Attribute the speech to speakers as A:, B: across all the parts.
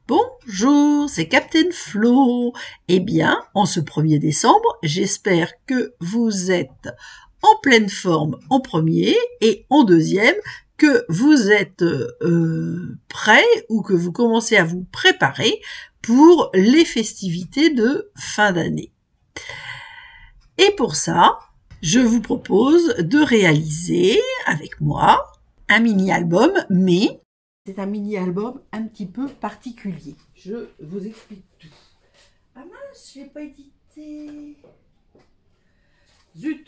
A: Bonjour, c'est Captain Flo. Eh bien, en ce 1er décembre, j'espère que vous êtes en pleine forme en premier et en deuxième, que vous êtes prêts ou que vous commencez à vous préparer pour les festivités de fin d'année. Et pour ça, je vous propose de réaliser avec moi un mini-album, mais c'est un mini-album un petit peu particulier. Je vous explique tout. Ah mince, je n'ai pas édité. Zut.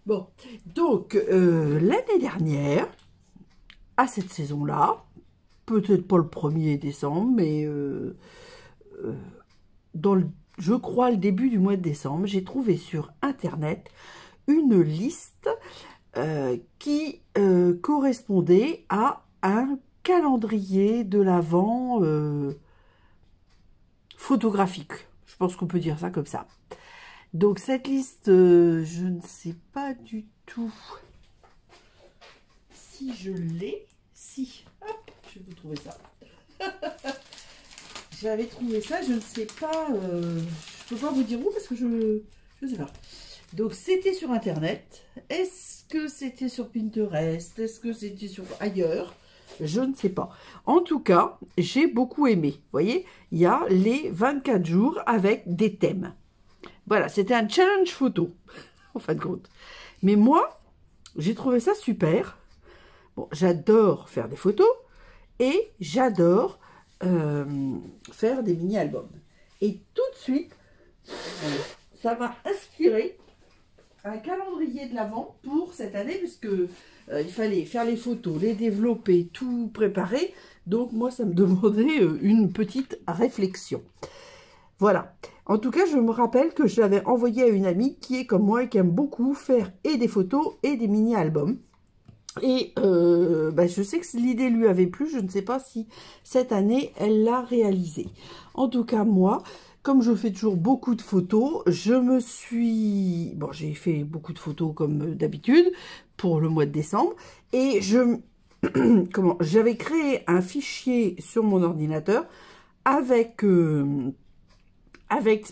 A: Bon, donc l'année dernière, à cette saison-là, peut-être pas le 1er décembre, mais je crois le début du mois de décembre, j'ai trouvé sur Internet une liste qui correspondait à un calendrier de l'Avent photographique. Je pense qu'on peut dire ça comme ça. Donc cette liste, je ne sais pas du tout si je l'ai. Si, hop, je vais vous trouver ça. J'avais trouvé ça, je ne sais pas, je peux pas vous dire où parce que je ne sais pas. Donc c'était sur Internet. Est-ce que c'était sur Pinterest? Est-ce que c'était sur ailleurs? Je ne sais pas. En tout cas, j'ai beaucoup aimé. Vous voyez, il y a les 24 jours avec des thèmes. Voilà, c'était un challenge photo, en fin de compte. Mais moi, j'ai trouvé ça super. Bon, j'adore faire des photos et j'adore faire des mini-albums. Et tout de suite, ça m'a inspiré un calendrier de l'Avent pour cette année, puisque il fallait faire les photos, les développer, tout préparer. Donc moi, ça me demandait une petite réflexion. Voilà. En tout cas, je me rappelle que je l'avais envoyé à une amie qui est comme moi et qui aime beaucoup faire et des photos et des mini-albums. Et je sais que l'idée lui avait plu, je ne sais pas si cette année, elle l'a réalisé. En tout cas, moi, comme je fais toujours beaucoup de photos, j'ai fait beaucoup de photos comme d'habitude pour le mois de décembre. Et j'avais créé un fichier sur mon ordinateur avec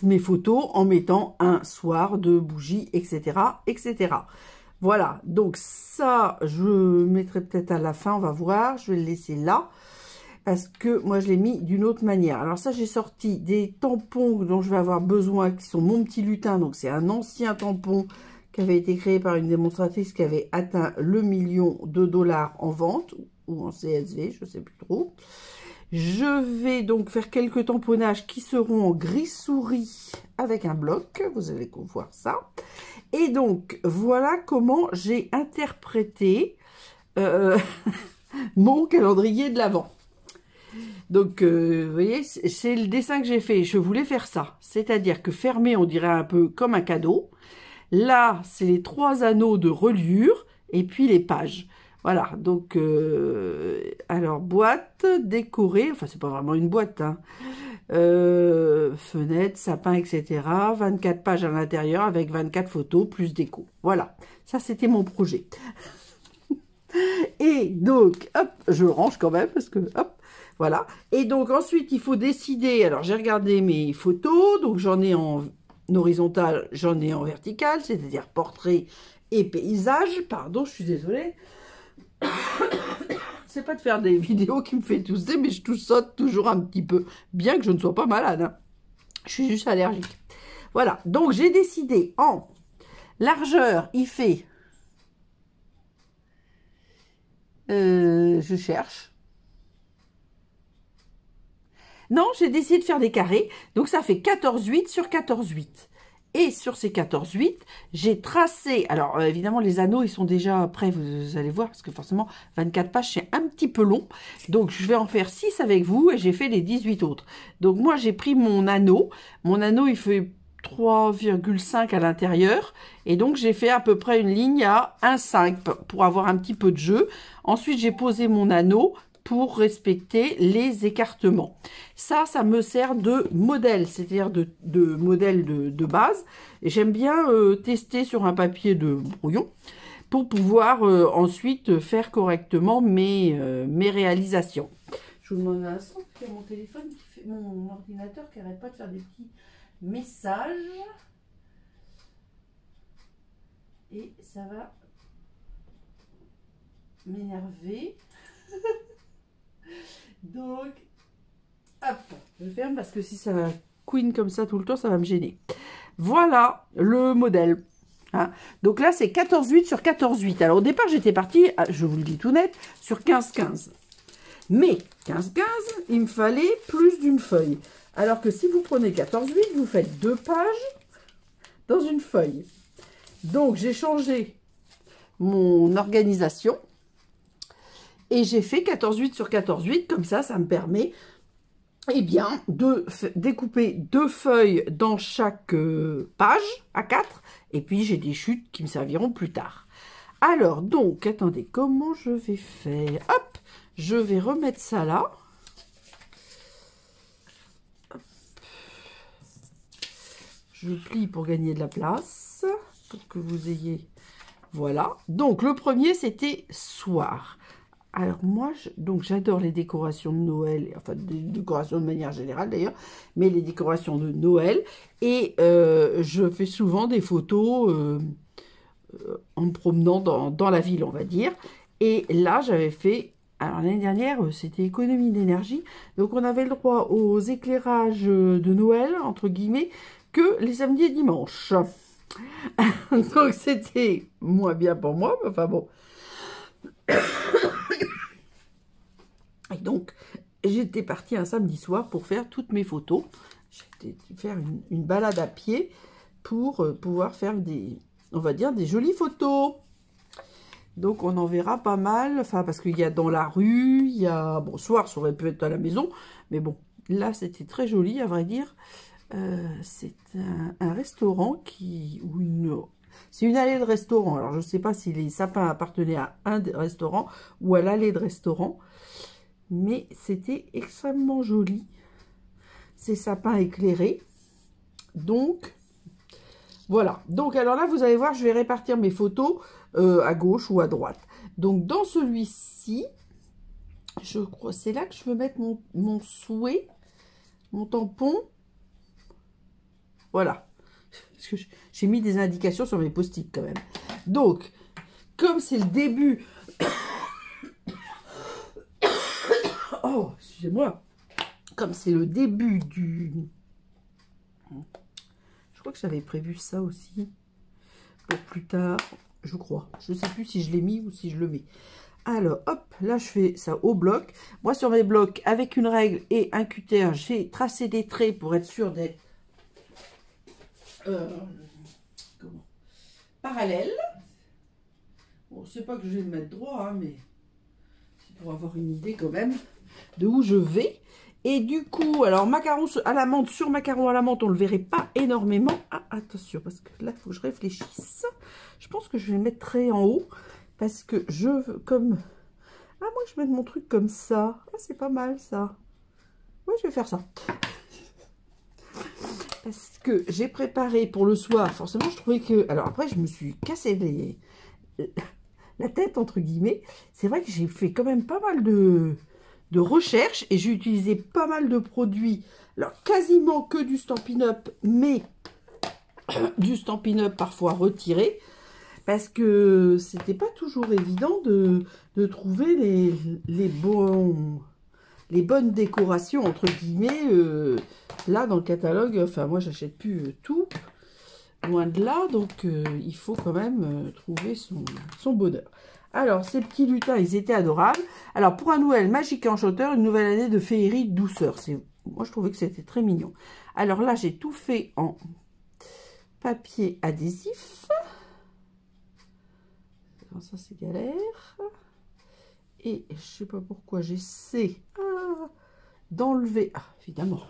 A: mes photos en mettant un soir de bougies, etc., etc. Voilà, donc ça, je mettrai peut-être à la fin, on va voir. Je vais le laisser là, parce que moi, je l'ai mis d'une autre manière. Alors ça, j'ai sorti des tampons dont je vais avoir besoin, qui sont mon petit lutin. Donc c'est un ancien tampon qui avait été créé par une démonstratrice qui avait atteint le $1 000 000 en vente, ou en CSV, je ne sais plus trop. Je vais donc faire quelques tamponnages qui seront en gris souris avec un bloc. Vous allez voir ça. Et donc, voilà comment j'ai interprété mon calendrier de l'Avent. Donc, vous voyez, c'est le dessin que j'ai fait. Je voulais faire ça. C'est-à-dire que fermé, on dirait un peu comme un cadeau. Là, c'est les 3 anneaux de reliure et puis les pages. Voilà, donc, alors, boîte décorée, enfin, c'est pas vraiment une boîte, hein. Fenêtre, sapin, etc. 24 pages à l'intérieur avec 24 photos plus déco. Voilà, ça, c'était mon projet. Et donc, hop, je range quand même parce que, hop, voilà. Et donc, ensuite, il faut décider. Alors, j'ai regardé mes photos, donc j'en ai en horizontal, j'en ai en vertical, c'est-à-dire portrait et paysage. Pardon, je suis désolée. C'est pas de faire des vidéos qui me fait tousser, mais je saute toujours un petit peu, bien que je ne sois pas malade, hein. Je suis juste allergique. Voilà, donc j'ai décidé en largeur, il fait, je cherche. Non, j'ai décidé de faire des carrés, donc ça fait 14,8 sur 14,8. Et sur ces 14,8, j'ai tracé, alors évidemment les anneaux ils sont déjà prêts, vous allez voir, parce que forcément 24 pages c'est un petit peu long. Donc je vais en faire 6 avec vous et j'ai fait les 18 autres. Donc moi j'ai pris mon anneau il fait 3,5 à l'intérieur. Et donc j'ai fait à peu près une ligne à 1,5 pour avoir un petit peu de jeu. Ensuite j'ai posé mon anneau pour respecter les écartements. Ça me sert de modèle, c'est-à-dire de modèle de base. Et j'aime bien tester sur un papier de brouillon pour pouvoir ensuite faire correctement mes réalisations. Je vous demande un instant, il y a mon téléphone, qui fait, mon ordinateur qui n'arrête pas de faire des petits messages. Et ça va m'énerver. Donc, hop, je ferme parce que si ça va queen comme ça tout le temps, ça va me gêner. Voilà le modèle. Hein. Donc là, c'est 14,8 sur 14,8. Alors au départ, j'étais partie, je vous le dis tout net, sur 15,15. Mais 15,15, il me fallait plus d'une feuille. Alors que si vous prenez 14,8, vous faites 2 pages dans une feuille. Donc j'ai changé mon organisation. Et j'ai fait 14,8 sur 14,8, comme ça, ça me permet eh bien, de découper 2 feuilles dans chaque page, à 4, et puis j'ai des chutes qui me serviront plus tard. Alors, donc, attendez, comment je vais faire? Hop, je vais remettre ça là. Hop. Je plie pour gagner de la place, pour que vous ayez... Voilà. Donc, le premier, c'était soir. Alors moi, donc j'adore les décorations de Noël, enfin des décorations de manière générale d'ailleurs, mais les décorations de Noël. Et je fais souvent des photos en me promenant dans la ville, on va dire. Et là, j'avais fait, alors l'année dernière, c'était économie d'énergie. Donc on avait le droit aux éclairages de Noël, entre guillemets, que les samedis et dimanches. Donc c'était moins bien pour moi, mais enfin bon... Et donc, j'étais partie un samedi soir pour faire toutes mes photos. J'étais faire une balade à pied pour pouvoir faire des, on va dire, des jolies photos. Donc, on en verra pas mal. Enfin, parce qu'il y a dans la rue, il y a... Bon, soir, ça aurait pu être à la maison. Mais bon, là, c'était très joli, à vrai dire. C'est un restaurant qui... ou une... C'est une allée de restaurant. Alors, je ne sais pas si les sapins appartenaient à un restaurant ou à l'allée de restaurant. Mais c'était extrêmement joli. Ces sapins éclairés. Donc, voilà. Donc, alors là, vous allez voir, je vais répartir mes photos à gauche ou à droite. Donc, dans celui-ci, je crois, c'est là que je veux mettre mon souhait, mon tampon. Voilà. Parce que j'ai mis des indications sur mes post-it quand même. Donc, comme c'est le début... Oh, excusez-moi. Comme c'est le début du... Je crois que j'avais prévu ça aussi. Pour plus tard, je crois. Je ne sais plus si je l'ai mis ou si je le mets. Alors, hop, là, je fais ça au bloc. Moi, sur mes blocs, avec une règle et un cutter, j'ai tracé des traits pour être sûr d'être... parallèle. Bon, c'est pas que je vais me mettre droit, hein, mais c'est pour avoir une idée quand même de où je vais. Et du coup, alors macarons à la menthe, sur macarons à la menthe, on le verrait pas énormément. Ah, attention, parce que là, il faut que je réfléchisse. Je pense que je vais le mettre très en haut, parce que je veux comme... Ah, moi, je vais mettre mon truc comme ça. Ah, c'est pas mal, ça. Ouais, je vais faire ça. Parce que j'ai préparé pour le soir, forcément, je trouvais que... Alors après, je me suis cassé la tête, entre guillemets. C'est vrai que j'ai fait quand même pas mal de recherches et j'ai utilisé pas mal de produits. Alors, quasiment que du Stampin' Up, mais du Stampin' Up parfois retiré. Parce que c'était pas toujours évident de trouver les bonnes décorations, entre guillemets, là dans le catalogue. Enfin, moi, j'achète plus tout, loin de là, donc il faut quand même trouver son bonheur. Alors, ces petits lutins, ils étaient adorables. Alors, pour un Noël magique et enchanteur, une nouvelle année de féerie, de douceur. Moi, je trouvais que c'était très mignon. Alors là, j'ai tout fait en papier adhésif. Ça, c'est galère. Et je sais pas pourquoi j'essaie d'enlever... Ah, évidemment.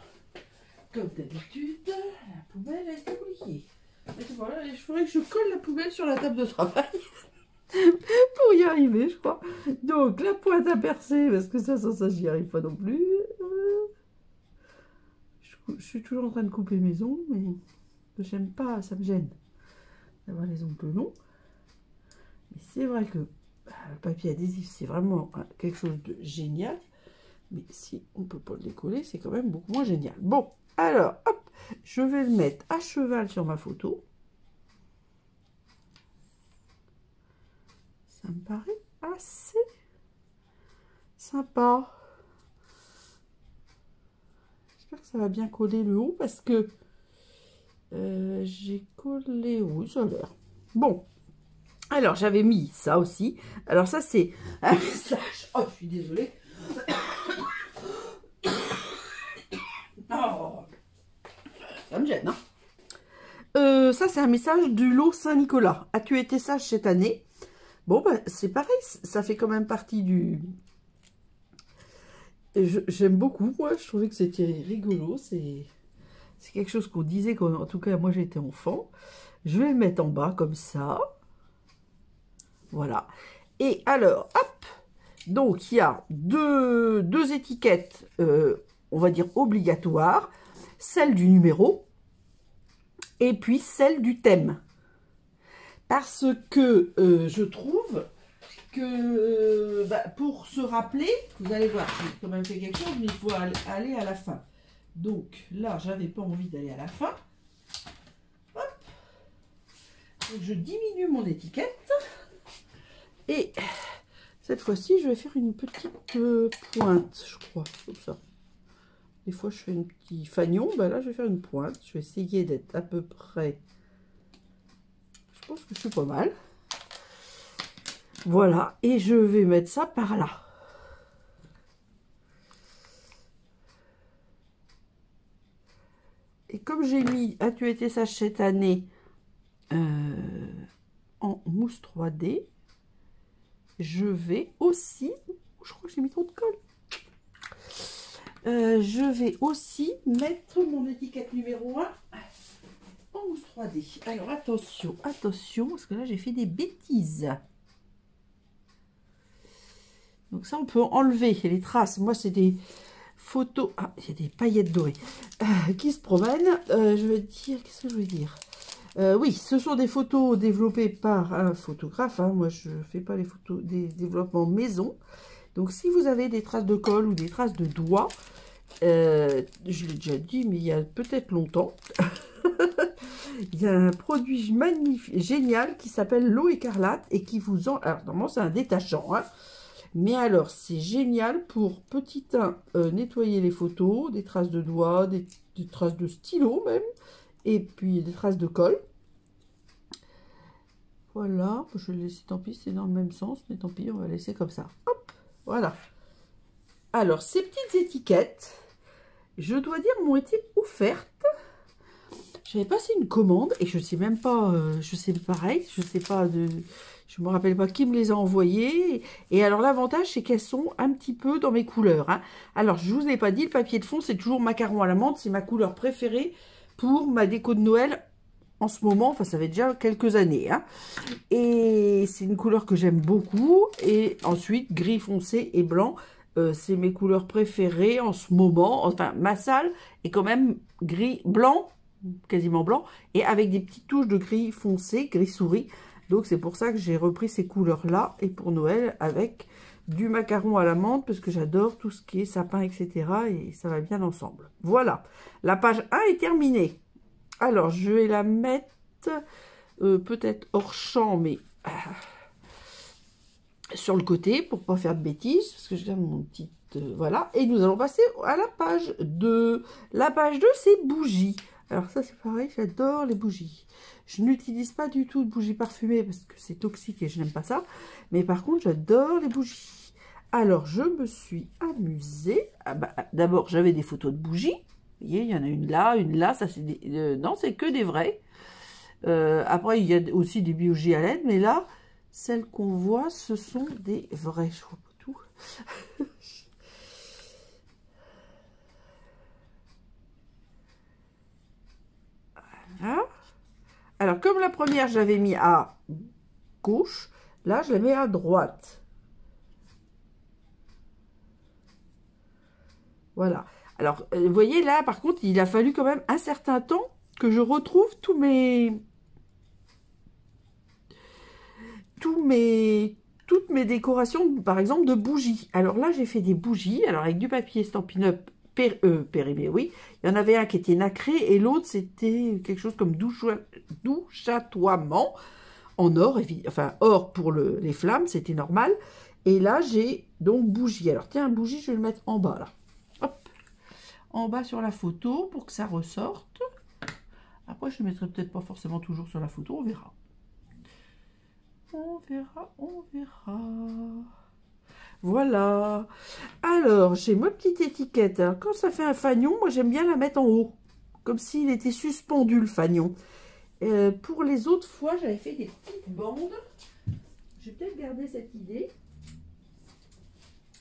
A: Comme d'habitude, la poubelle a été oubliée. Voilà, il faudrait que je colle la poubelle sur la table de travail. Pour y arriver, je crois. Donc, la pointe à percer, parce que ça, sans ça, j'y arrive pas non plus. Je suis toujours en train de couper mes ongles, mais j'aime pas, ça me gêne d'avoir les ongles longs. Mais c'est vrai que le papier adhésif, c'est vraiment quelque chose de génial. Mais si on ne peut pas le décoller, c'est quand même beaucoup moins génial. Bon, alors, hop, je vais le mettre à cheval sur ma photo. Ça me paraît assez sympa. J'espère que ça va bien coller le haut parce que j'ai collé... Oui, ça a l'air. Bon, alors j'avais mis ça aussi. Alors ça, c'est un message. Oh, je suis désolée. Oh, ça me gêne, hein. Ça, c'est un message du lot Saint-Nicolas. As-tu été sage cette année? Bon, bah, c'est pareil. Ça fait quand même partie du... J'aime beaucoup, moi. Je trouvais que c'était rigolo. C'est quelque chose qu'on disait quand, en tout cas, moi, j'étais enfant. Je vais le mettre en bas, comme ça. Voilà. Et alors, hop. Donc, il y a deux étiquettes, on va dire, obligatoires. Celle du numéro et puis celle du thème. Parce que je trouve que pour se rappeler, vous allez voir, j'ai quand même fait quelque chose, mais il faut aller à la fin. Donc là, j'avais pas envie d'aller à la fin. Hop. Donc, je diminue mon étiquette. Et cette fois-ci, je vais faire une petite pointe, je crois, comme ça. Des fois, je fais un petit fanion. Ben là, je vais faire une pointe. Je vais essayer d'être à peu près... Je pense que je suis pas mal. Voilà. Et je vais mettre ça par là. Et comme j'ai mis As-tu été sage cette année en mousse 3D, je vais aussi... Je crois que j'ai mis trop de colle. Je vais aussi mettre mon étiquette numéro 1 en mousse 3D. Alors attention, attention, parce que là j'ai fait des bêtises. Donc ça on peut enlever les traces. Moi c'est des photos... Ah, il y a des paillettes dorées qui se promènent. Je vais dire... Qu'est-ce que je vais dire? Oui, ce sont des photos développées par un photographe. Hein. Moi je ne fais pas les photos des développements maison. Donc si vous avez des traces de colle ou des traces de doigts, je l'ai déjà dit, mais il y a peut-être longtemps, il y a un produit magnifique, génial, qui s'appelle l'eau écarlate et qui vous en... Alors, normalement, c'est un détachant, hein, mais alors, c'est génial pour, petit 1, nettoyer les photos, des traces de doigts, des traces de stylo même, et puis des traces de colle. Voilà, je vais le laisser, tant pis, c'est dans le même sens, mais tant pis, on va laisser comme ça. Hop, voilà. Alors, ces petites étiquettes, je dois dire, m'ont été offertes. J'avais passé une commande et je sais même pas, je sais pareil, je sais pas de, je me rappelle pas qui me les a envoyées. Et alors l'avantage c'est qu'elles sont un petit peu dans mes couleurs. Hein. Alors je vous ai pas dit, le papier de fond c'est toujours macaron à la menthe, c'est ma couleur préférée pour ma déco de Noël en ce moment. Enfin ça fait déjà quelques années. Hein. Et c'est une couleur que j'aime beaucoup. Et ensuite gris foncé et blanc. C'est mes couleurs préférées en ce moment. Enfin, ma salle est quand même gris, blanc, quasiment blanc, et avec des petites touches de gris foncé, gris souris. Donc, c'est pour ça que j'ai repris ces couleurs-là. Et pour Noël, avec du macaron à la menthe, parce que j'adore tout ce qui est sapin, etc. Et ça va bien ensemble. Voilà, la page 1 est terminée. Alors, je vais la mettre peut-être hors champ, mais... sur le côté pour pas faire de bêtises parce que je garde mon petit voilà, et nous allons passer à la page 2. La page 2 c'est bougies. Alors ça c'est pareil, j'adore les bougies. Je n'utilise pas du tout de bougies parfumées parce que c'est toxique et je n'aime pas ça, mais par contre j'adore les bougies. Alors je me suis amusée. D'abord j'avais des photos de bougies, vous voyez, il y en a une là, ça c'est des... non, c'est que des vrais. Après il y a aussi des bougies à LED, mais là celles qu'on voit, ce sont des vrais. Je vois pas tout. Voilà. Alors, comme la première, j'avais mis à gauche, là, je la mets à droite. Voilà. Alors, vous voyez, là, par contre, il a fallu quand même un certain temps que je retrouve tous mes toutes mes décorations, par exemple, de bougies. Alors là, j'ai fait des bougies, alors avec du papier Stampin' Up périmé, oui. Il y en avait un qui était nacré et l'autre, c'était quelque chose comme douchatoiement en or, enfin or pour les flammes, c'était normal. Et là, j'ai donc bougie. Alors tiens, bougie, je vais le mettre en bas, là. Hop, en bas sur la photo pour que ça ressorte. Après, je ne le mettrai peut-être pas forcément toujours sur la photo, on verra. On verra, on verra. Voilà. Alors, j'ai ma petite étiquette. Alors, quand ça fait un fanion, moi, j'aime bien la mettre en haut. Comme s'il était suspendu, le fanion. Pour les autres fois, j'avais fait des petites bandes. Je vais peut-être garder cette idée.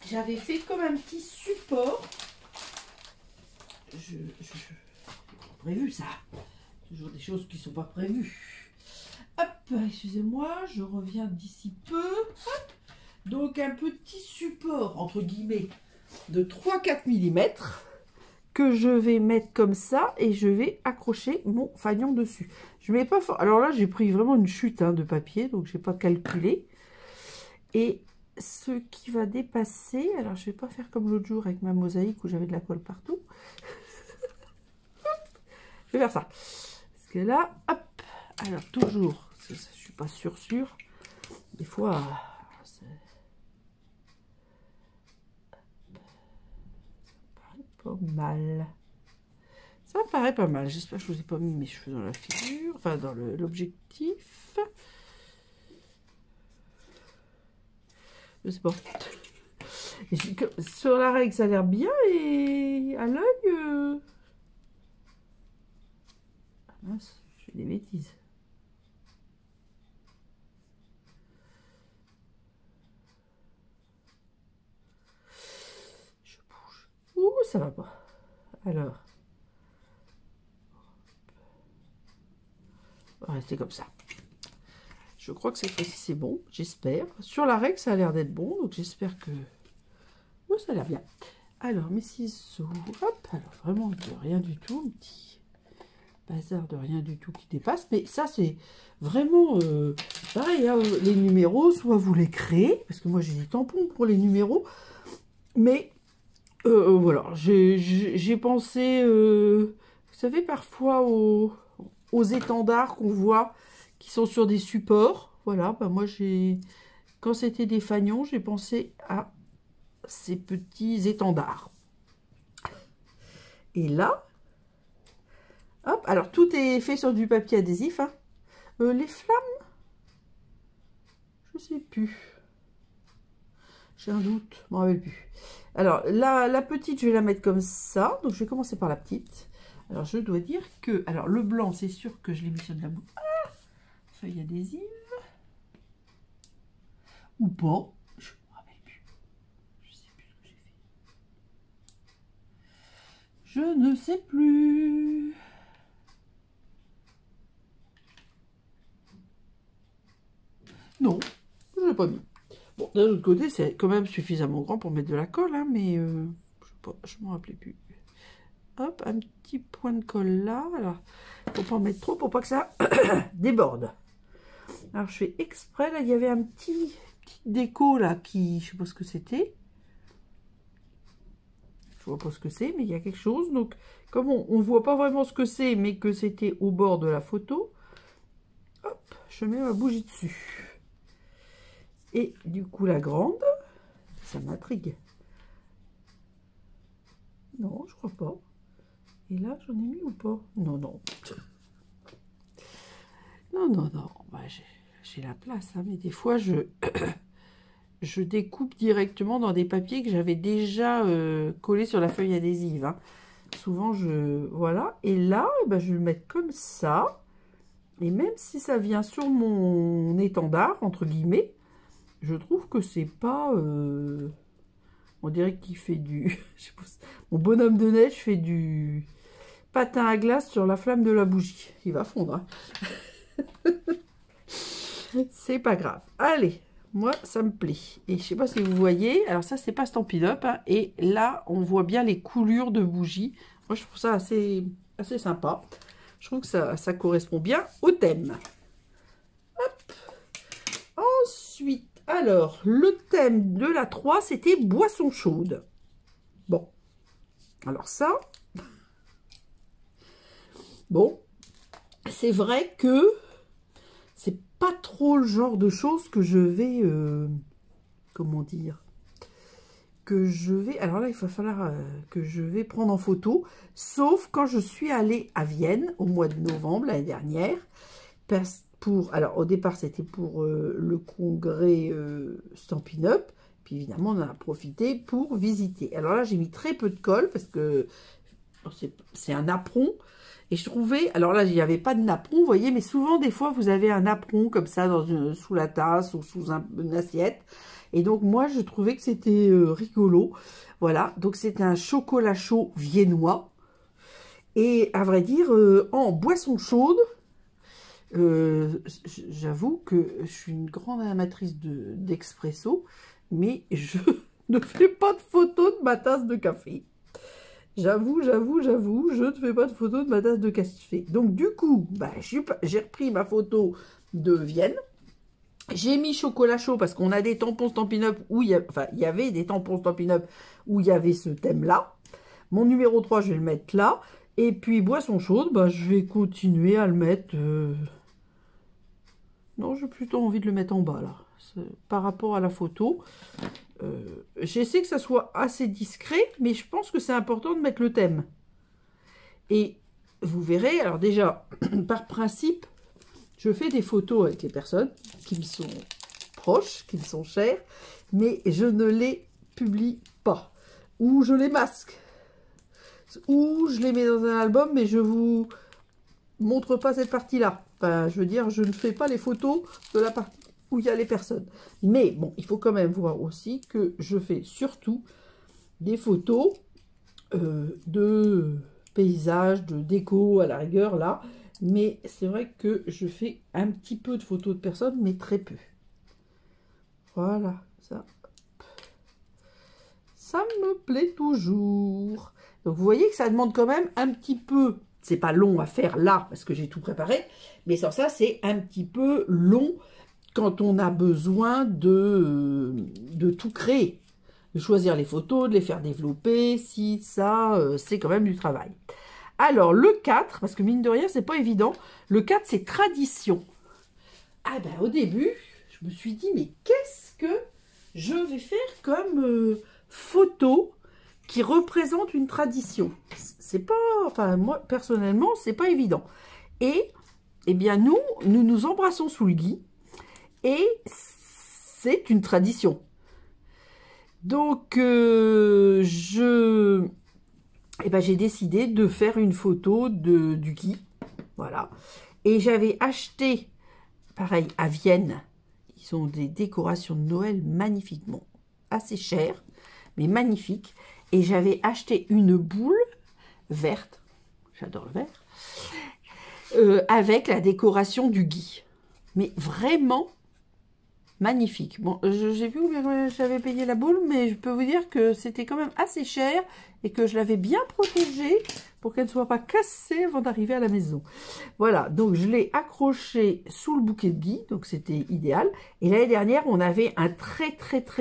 A: J'avais fait comme un petit support. J'ai prévu ça. Toujours des choses qui ne sont pas prévues. Hop, excusez-moi, je reviens d'ici peu. Hop. Donc un petit support, entre guillemets, de 3-4 mm que je vais mettre comme ça et je vais accrocher mon fanion dessus. Je mets pas fort. Alors là, j'ai pris vraiment une chute de papier, donc je n'ai pas calculé. Et ce qui va dépasser, alors je vais pas faire comme l'autre jour avec ma mosaïque où j'avais de la colle partout. Je vais faire ça. Parce que là, hop, alors toujours, je suis pas sûre. Des fois, ça paraît pas mal. Ça paraît pas mal. J'espère que je vous ai pas mis mes cheveux dans la figure, enfin dans l'objectif. Je sais pas. Sur la règle, ça a l'air bien et à l'œil, ah mince, je fais des bêtises. Je bouge. Ouh, ça va pas. Alors. On va rester comme ça. Je crois que cette fois-ci c'est bon, j'espère. Sur la règle, ça a l'air d'être bon, donc j'espère que... Oui, ça a l'air bien. Alors, mes ciseaux, hop, alors vraiment de rien du tout, un petit bazar de rien du tout qui dépasse. Mais ça, c'est vraiment pareil, hein, les numéros, soit vous les créez, parce que moi j'ai des tampons pour les numéros, mais voilà, j'ai pensé, vous savez, parfois aux étendards qu'on voit qui sont sur des supports. Voilà, bah moi quand c'était des fanions, j'ai pensé à ces petits étendards. Et là, hop, alors tout est fait sur du papier adhésif. Hein. Les flammes, je sais plus. J'ai un doute, je m'en rappelle plus. Alors la petite, je vais la mettre comme ça. Donc je vais commencer par la petite. Alors je dois dire que, alors le blanc, c'est sûr que je l'ai mis sur de la boue. Ah, feuille adhésive. Ou pas. Je me rappelle plus. Je sais plus ce que j'ai fait. Je ne sais plus. Non, je ne l'ai pas mis. Bon, d'un autre côté, c'est quand même suffisamment grand pour mettre de la colle, hein, mais je ne m'en rappelais plus. Hop, un petit point de colle là. Alors, faut pas en mettre trop pour pas que ça déborde. Alors, je fais exprès. Là, il y avait un petit déco là qui, je sais pas ce que c'était. Je vois pas ce que c'est, mais il y a quelque chose. Donc, comme on ne voit pas vraiment ce que c'est, mais que c'était au bord de la photo, hop, je mets ma bougie dessus. Et du coup, la grande, ça m'intrigue. Non, je crois pas. Et là, j'en ai mis ou pas? Non, non. Non. Bah, j'ai la place, hein, mais des fois, je découpe directement dans des papiers que j'avais déjà collés sur la feuille adhésive. Hein. Souvent, voilà. Et là, bah, je vais le mettre comme ça. Et même si ça vient sur mon étendard, entre guillemets, je trouve que c'est pas... on dirait qu'il fait du... je sais pas, mon bonhomme de neige fait du patin à glace sur la flamme de la bougie. Il va fondre. Hein. C'est pas grave. Allez, moi, ça me plaît. Et je sais pas si vous voyez. Alors ça, c'est pas Stampin' Up. Hein, et là, on voit bien les coulures de bougie. Moi, je trouve ça assez sympa. Je trouve que ça correspond bien au thème. Hop. Ensuite, Alors, le thème de la 3, c'était boisson chaude. Bon, alors ça, bon, c'est vrai que c'est pas trop le genre de choses que je vais, comment dire, alors là, il va falloir que je vais prendre en photo, sauf quand je suis allée à Vienne au mois de novembre l'année dernière, alors au départ c'était pour le congrès Stampin' Up, puis évidemment on en a profité pour visiter. Alors là j'ai mis très peu de colle parce que c'est un napperon, et je trouvais, alors là il n'y avait pas de napperon, vous voyez, mais souvent des fois vous avez un napperon comme ça sous la tasse ou sous une assiette. Et donc, moi, je trouvais que c'était rigolo. Voilà, donc c'était un chocolat chaud viennois. Et à vrai dire, en boisson chaude, j'avoue que je suis une grande amatrice d'expresso, mais je ne fais pas de photo de ma tasse de café. J'avoue, je ne fais pas de photo de ma tasse de café. Donc, du coup, bah, j'ai repris ma photo de Vienne. J'ai mis chocolat chaud parce qu'on a des tampons Stampin' Up où il y avait des tampons Stampin' Up où il y avait ce thème-là. Mon numéro 3, je vais le mettre là. Et puis, boisson chaude, bah, je vais continuer à le mettre... Non, j'ai plutôt envie de le mettre en bas, là. Par rapport à la photo. J'essaie que ça soit assez discret, mais je pense que c'est important de mettre le thème. Et vous verrez, alors déjà, par principe... Je fais des photos avec les personnes qui me sont proches, qui me sont chères, mais je ne les publie pas. Ou je les masque. Ou je les mets dans un album, mais je vous montre pas cette partie-là. Enfin, je veux dire, je ne fais pas les photos de la partie où il y a les personnes. Mais bon, il faut quand même voir aussi que je fais surtout des photos de paysages, de déco à la rigueur, là. Mais c'est vrai que je fais un petit peu de photos de personnes, mais très peu. Voilà, ça me plaît toujours. Donc vous voyez que ça demande quand même un petit peu, c'est pas long à faire là, parce que j'ai tout préparé, mais sans ça, c'est un petit peu long quand on a besoin de tout créer. De choisir les photos, de les faire développer, si ça, c'est quand même du travail. Alors, le 4, parce que mine de rien, c'est pas évident. Le 4, c'est tradition. Ah ben, au début, je me suis dit, mais qu'est-ce que je vais faire comme photo qui représente une tradition? C'est pas, enfin, moi, personnellement, c'est pas évident. Et, eh bien, nous nous embrassons sous le gui. Et c'est une tradition. Donc, eh ben, j'ai décidé de faire une photo du gui. Voilà. Et j'avais acheté, pareil, à Vienne. Ils ont des décorations de Noël magnifiques. Bon, assez chères, mais magnifiques. Et j'avais acheté une boule verte. J'adore le vert. Avec la décoration du gui. Mais vraiment magnifique. Bon, j'ai vu combien j'avais payé la boule, mais je peux vous dire que c'était quand même assez cher et que je l'avais bien protégée pour qu'elle ne soit pas cassée avant d'arriver à la maison. Voilà, donc je l'ai accrochée sous le bouquet de gui, donc c'était idéal. Et l'année dernière, on avait un très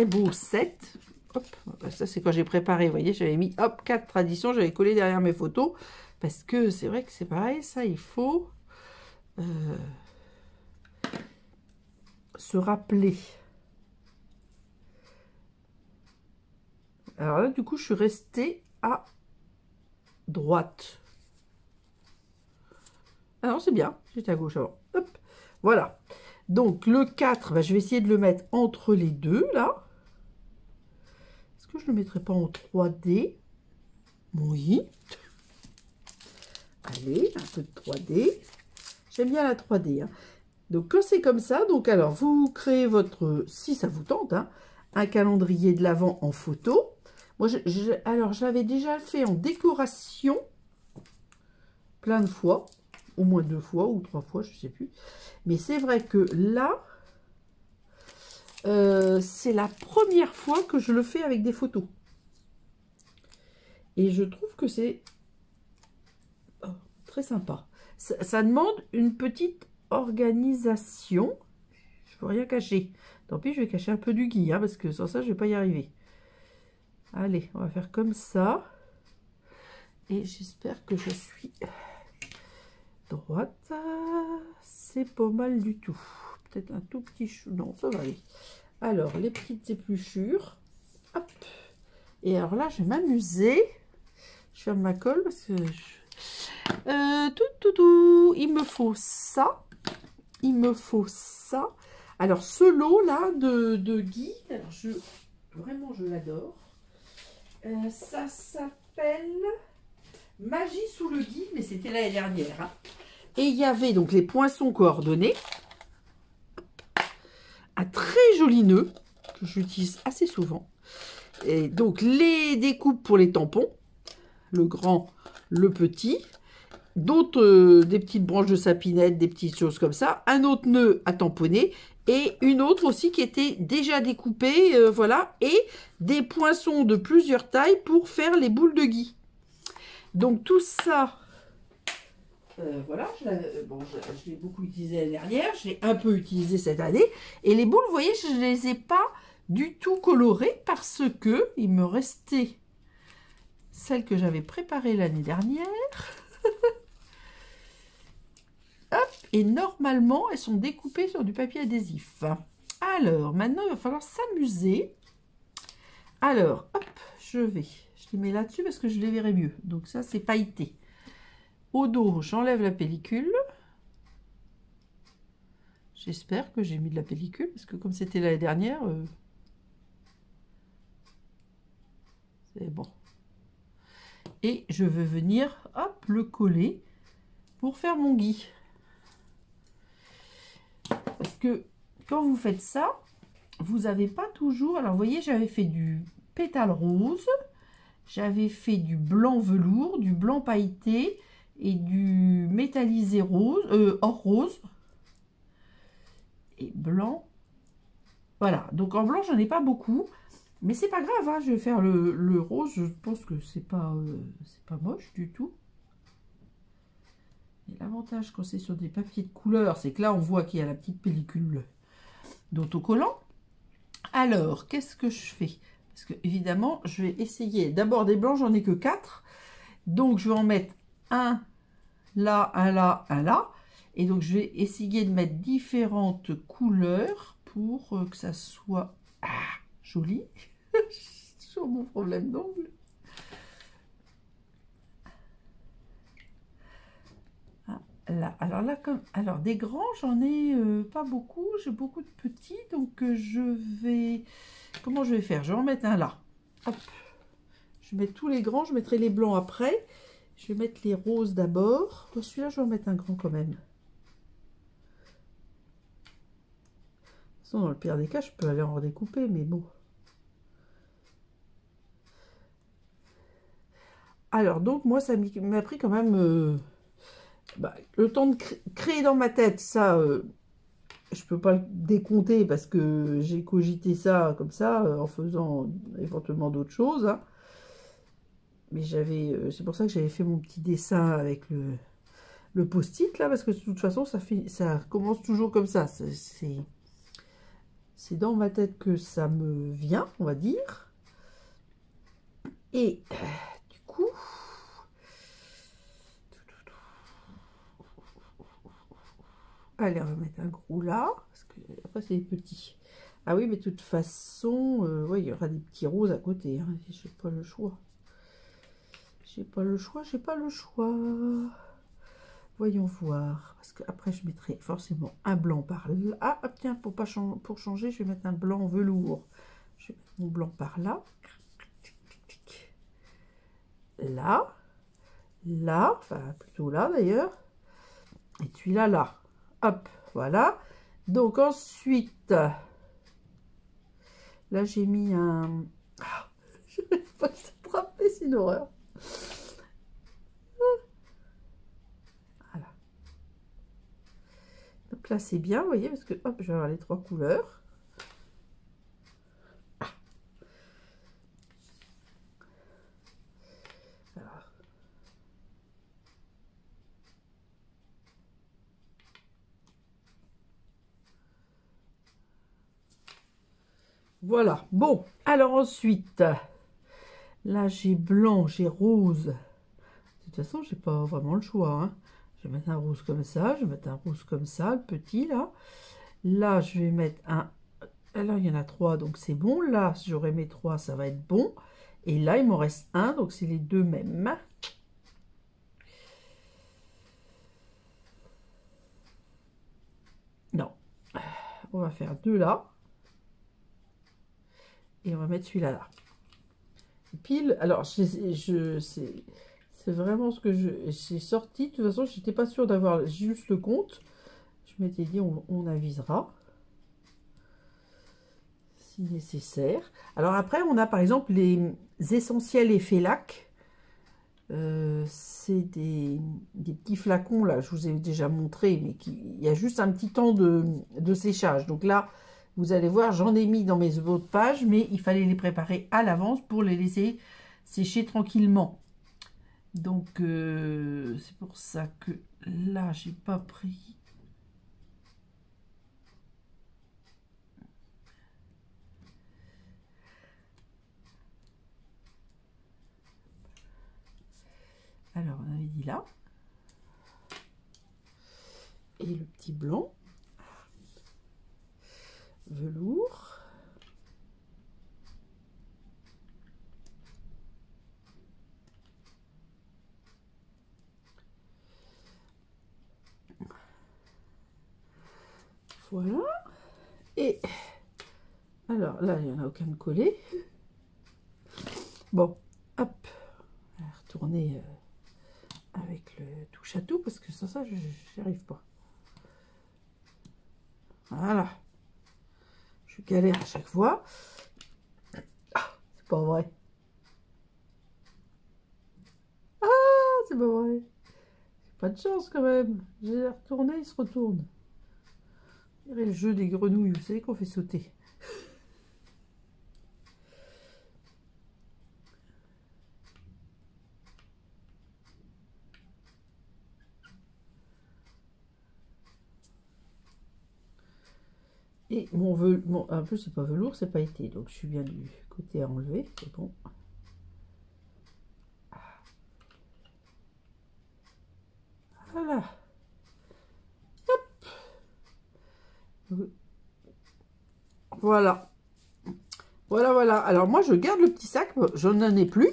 A: beau set. Hop, ça c'est quand j'ai préparé, vous voyez, j'avais mis, hop, 4 traditions, j'avais collé derrière mes photos, parce que c'est vrai que c'est pareil, ça il faut... se rappeler. Alors là, du coup, je suis restée à droite. Ah non, c'est bien. J'étais à gauche avant. Hop. Voilà. Donc, le 4, bah, je vais essayer de le mettre entre les deux, là. Est-ce que je ne le mettrai pas en 3D? Oui. Allez, un peu de 3D. J'aime bien la 3D, hein. Donc, quand c'est comme ça, donc alors, vous créez votre, si ça vous tente, hein, un calendrier de l'Avent en photo. Moi, alors, je l'avais déjà fait en décoration plein de fois, au moins 2 fois ou 3 fois, je ne sais plus. Mais c'est vrai que là, c'est la première fois que je le fais avec des photos. Et je trouve que c'est très sympa. Ça demande une petite organisation, je ne peux rien cacher. Tant pis, je vais cacher un peu du gui, hein, parce que sans ça, je vais pas y arriver. Allez, on va faire comme ça. Et j'espère que je suis droite. C'est pas mal du tout. Peut-être un tout petit chou. Non, ça va aller. Alors, les petites épluchures. Hop. Et alors là, je vais m'amuser. Je ferme ma colle parce que... il me faut ça. Il me faut ça. Alors, ce lot-là de Guy, alors vraiment, je l'adore. Ça s'appelle Magie sous le Guy, mais c'était l'année dernière. Hein. Et il y avait donc les poinçons coordonnés. Un très joli nœud que j'utilise assez souvent. Et donc, les découpes pour les tampons. Le grand, le petit. D'autres, des petites branches de sapinette, des petites choses comme ça. Un autre nœud à tamponner. Et une autre aussi qui était déjà découpée, voilà. Et des poinçons de plusieurs tailles pour faire les boules de Guy. Donc tout ça, voilà, je l'ai beaucoup utilisé l'année dernière. Je l'ai un peu utilisé cette année. Et les boules, vous voyez, je ne les ai pas du tout colorées parce que il me restait celles que j'avais préparées l'année dernière. Hop, et normalement, elles sont découpées sur du papier adhésif. Alors, maintenant, il va falloir s'amuser. Alors, hop, je les mets là-dessus parce que je les verrai mieux. Donc ça, c'est pailleté. Au dos, j'enlève la pellicule. J'espère que j'ai mis de la pellicule parce que comme c'était l'année dernière, c'est bon. Et je vais venir, hop, le coller pour faire mon Guy. Parce que quand vous faites ça, vous n'avez pas toujours... Alors, vous voyez, j'avais fait du pétale rose, j'avais fait du blanc velours, du blanc pailleté et du métallisé rose, or rose et blanc. Voilà, donc en blanc, j'en ai pas beaucoup, mais c'est pas grave, hein, je vais faire le rose, je pense que c'est pas moche du tout. Et l'avantage quand c'est sur des papiers de couleur, c'est que là, on voit qu'il y a la petite pellicule d'autocollant. Alors, qu'est-ce que je fais? Parce que, évidemment, je vais essayer. D'abord, des blancs, j'en ai que 4. Donc, je vais en mettre un là, un là, un là. Et donc, je vais essayer de mettre différentes couleurs pour que ça soit joli. C'est toujours mon problème d'ongle. Là, alors là, alors des grands, j'en ai pas beaucoup, j'ai beaucoup de petits, donc je vais, comment je vais faire? Je vais en mettre un là. Hop. Je vais mettre tous les grands, je mettrai les blancs après. Je vais mettre les roses d'abord. Celui-là, je vais en mettre un grand quand même. De toute façon, dans le pire des cas, je peux aller en redécouper, mais bon. Alors, donc, moi, ça m'a pris quand même... le temps de créer dans ma tête, ça, je peux pas le décompter parce que j'ai cogité ça comme ça en faisant éventuellement d'autres choses. Hein. Mais c'est pour ça que j'avais fait mon petit dessin avec le post-it là, parce que de toute façon, ça commence toujours comme ça. C'est dans ma tête que ça me vient, on va dire. Et du coup... Allez, on va mettre un gros là, parce que après c'est des petits. Ah oui, mais de toute façon, ouais, il y aura des petits roses à côté. Hein. J'ai pas le choix. J'ai pas le choix, j'ai pas le choix. Voyons voir. Parce que après je mettrai forcément un blanc par là. Ah, tiens, pour changer, je vais mettre un blanc velours. Je vais mettre mon blanc par là. Là. Là, enfin plutôt là d'ailleurs. Et celui-là, là. Hop, voilà. Donc ensuite, là j'ai mis un... je ne vais pas s'attraper, c'est une horreur. Voilà. Donc là c'est bien, vous voyez, parce que hop, je vais avoir les 3 couleurs. Voilà. Bon, alors ensuite, là j'ai blanc, j'ai rose. De toute façon, j'ai pas vraiment le choix, hein. Je vais mettre un rose comme ça, je vais mettre un rose comme ça, le petit là. Là, je vais mettre un... Alors, il y en a 3, donc c'est bon. Là, si j'aurai mes 3, ça va être bon. Et là, il m'en reste un, donc c'est les deux mêmes. Non. On va faire 2 là. Et on va mettre celui-là là. Pile. Alors, c'est vraiment ce que j'ai sorti. De toute façon, je n'étais pas sûre d'avoir juste le compte. Je m'étais dit, on avisera. Si nécessaire. Alors après, on a par exemple les essentiels effets lac. C'est des petits flacons là, je vous ai déjà montré, mais il y a juste un petit temps de séchage. Donc là, vous allez voir, j'en ai mis dans mes autres pages, mais il fallait les préparer à l'avance pour les laisser sécher tranquillement. Donc c'est pour ça que là, j'ai pas pris. Alors, on avait dit là. Et le petit blanc. Velours. Voilà. Et alors là, il n'y en a aucun de collé. Bon, hop. On va retourner avec le touche à tout parce que sans ça, je n'y arrive pas. Voilà. Je galère à chaque fois. Ah, c'est pas vrai. Ah, c'est pas vrai. Pas de chance quand même. J'ai retourné, il se retourne. On dirait le jeu des grenouilles, vous savez qu'on fait sauter. Et mon velours, un peu c'est pas velours, c'est pailleté, donc je suis bien du côté à enlever, c'est bon. Voilà. Hop. Voilà. Voilà, voilà. Alors moi, je garde le petit sac. Je n'en ai plus,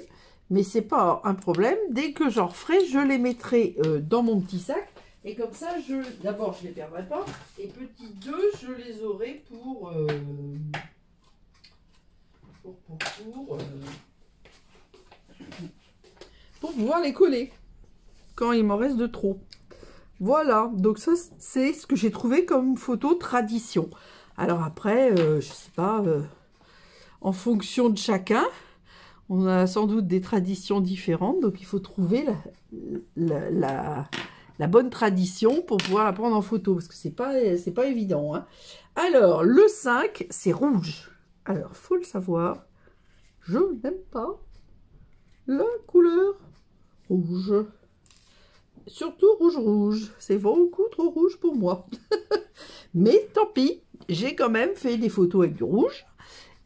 A: mais c'est pas un problème. Dès que j'en referai, je les mettrai dans mon petit sac. Et comme ça, d'abord, je ne les perdrai pas. Et petit 2, je les aurai pour pouvoir les coller quand il m'en reste de trop. Voilà, donc ça, c'est ce que j'ai trouvé comme photo tradition. Alors après, je sais pas, en fonction de chacun, on a sans doute des traditions différentes, donc il faut trouver la bonne tradition pour pouvoir la prendre en photo, parce que c'est pas évident, hein. Alors, le 5, c'est rouge. Alors, faut le savoir, je n'aime pas la couleur rouge. Surtout rouge. C'est beaucoup trop rouge pour moi. Mais tant pis, j'ai quand même fait des photos avec du rouge.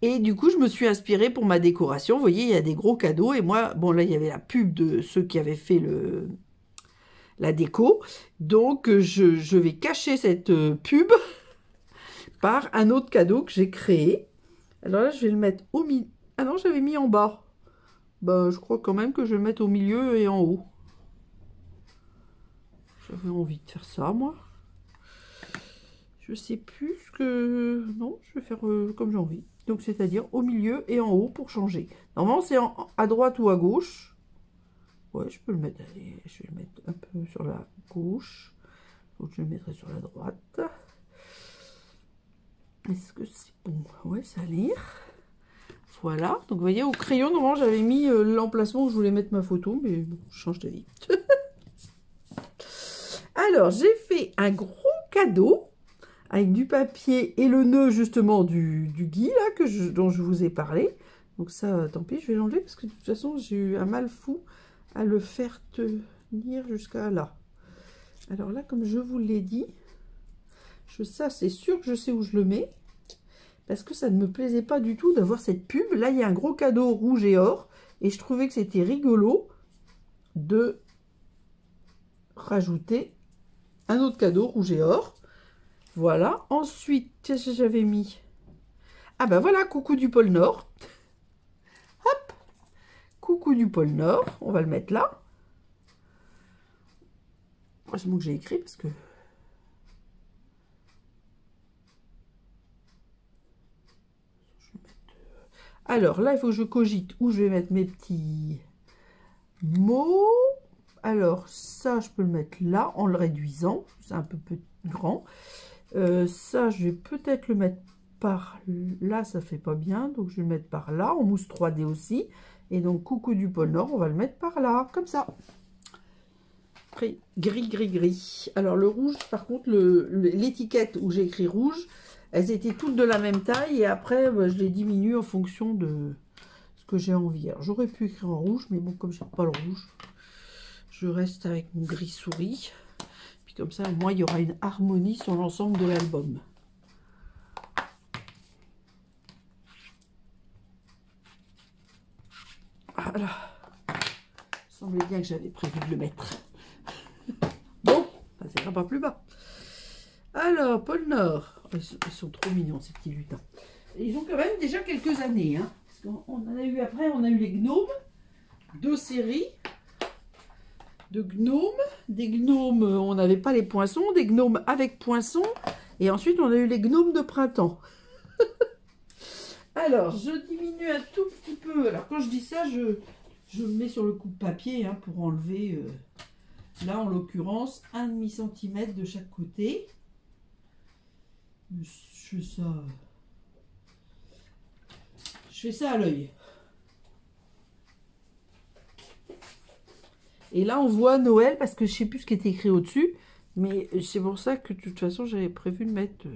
A: Et du coup, je me suis inspirée pour ma décoration. Vous voyez, il y a des gros cadeaux. Et moi, bon, là, il y avait la pub de ceux qui avaient fait la déco. Donc, je vais cacher cette pub par un autre cadeau que j'ai créé. Alors là, je vais le mettre au milieu. Ah non, j'avais mis en bas. Ben, je crois quand même que je vais le mettre au milieu et en haut. J'avais envie de faire ça, moi. Je sais plus ce que... Non, je vais faire comme j'ai envie. Donc, c'est-à-dire au milieu et en haut pour changer. Normalement, c'est à droite ou à gauche. Ouais, je peux le mettre... Allez, je vais le mettre un peu sur la gauche. Donc, je le mettrai sur la droite. Est-ce que c'est bon? Ouais, ça a l'air. Voilà. Donc, vous voyez, au crayon, normalement, j'avais mis l'emplacement où je voulais mettre ma photo. Mais bon, je change d'avis. Alors, j'ai fait un gros cadeau avec du papier et le nœud justement du gui là dont je vous ai parlé. Donc ça, tant pis, je vais l'enlever parce que de toute façon, j'ai eu un mal fou à le faire tenir jusqu'à là. Alors là, comme je vous l'ai dit, ça c'est sûr que je sais où je le mets parce que ça ne me plaisait pas du tout d'avoir cette pub. Là, il y a un gros cadeau rouge et or, et je trouvais que c'était rigolo de rajouter un autre cadeau rouge et or. Voilà. Ensuite, qu'est-ce que j'avais mis? Ah ben voilà, coucou du pôle Nord. Hop, coucou du pôle Nord. On va le mettre là. Heureusement que j'ai écrit parce que... Alors là, il faut que je cogite où je vais mettre mes petits mots. Alors ça, je peux le mettre là en le réduisant. C'est un peu grand. Ça, je vais peut-être le mettre par là. Ça fait pas bien. Donc, je vais le mettre par là. En mousse 3D aussi. Et donc, coucou du pôle Nord, on va le mettre par là. Comme ça. Après, gris, gris, gris. Alors, le rouge, par contre, l'étiquette où j'ai écrit rouge, elles étaient toutes de la même taille. Et après, bah, je les diminue en fonction de ce que j'ai envie. Alors, j'aurais pu écrire en rouge. Mais bon, comme j'ai pas le rouge, je reste avec mon gris souris. Puis comme ça, au moins, il y aura une harmonie sur l'ensemble de l'album. Voilà. Il semblait bien que j'avais prévu de le mettre. Bon, ça ne sera pas plus bas. Alors, pôle Nord. Ils sont trop mignons, ces petits lutins. Et ils ont quand même déjà quelques années. Hein, parce qu'on en a eu après, on a eu les gnomes. 2 séries de gnomes. Des gnomes, on n'avait pas les poinçons. Des gnomes avec poinçons. Et ensuite, on a eu les gnomes de printemps. Alors, je diminue un tout petit peu. Alors, quand je dis ça, je me mets sur le coupe-papier hein, pour enlever, là, en l'occurrence, 1,5 cm de chaque côté. Je fais ça à l'œil. Et là, on voit Noël, parce que je ne sais plus ce qui était écrit au-dessus. Mais c'est pour ça que, de toute façon, j'avais prévu de mettre...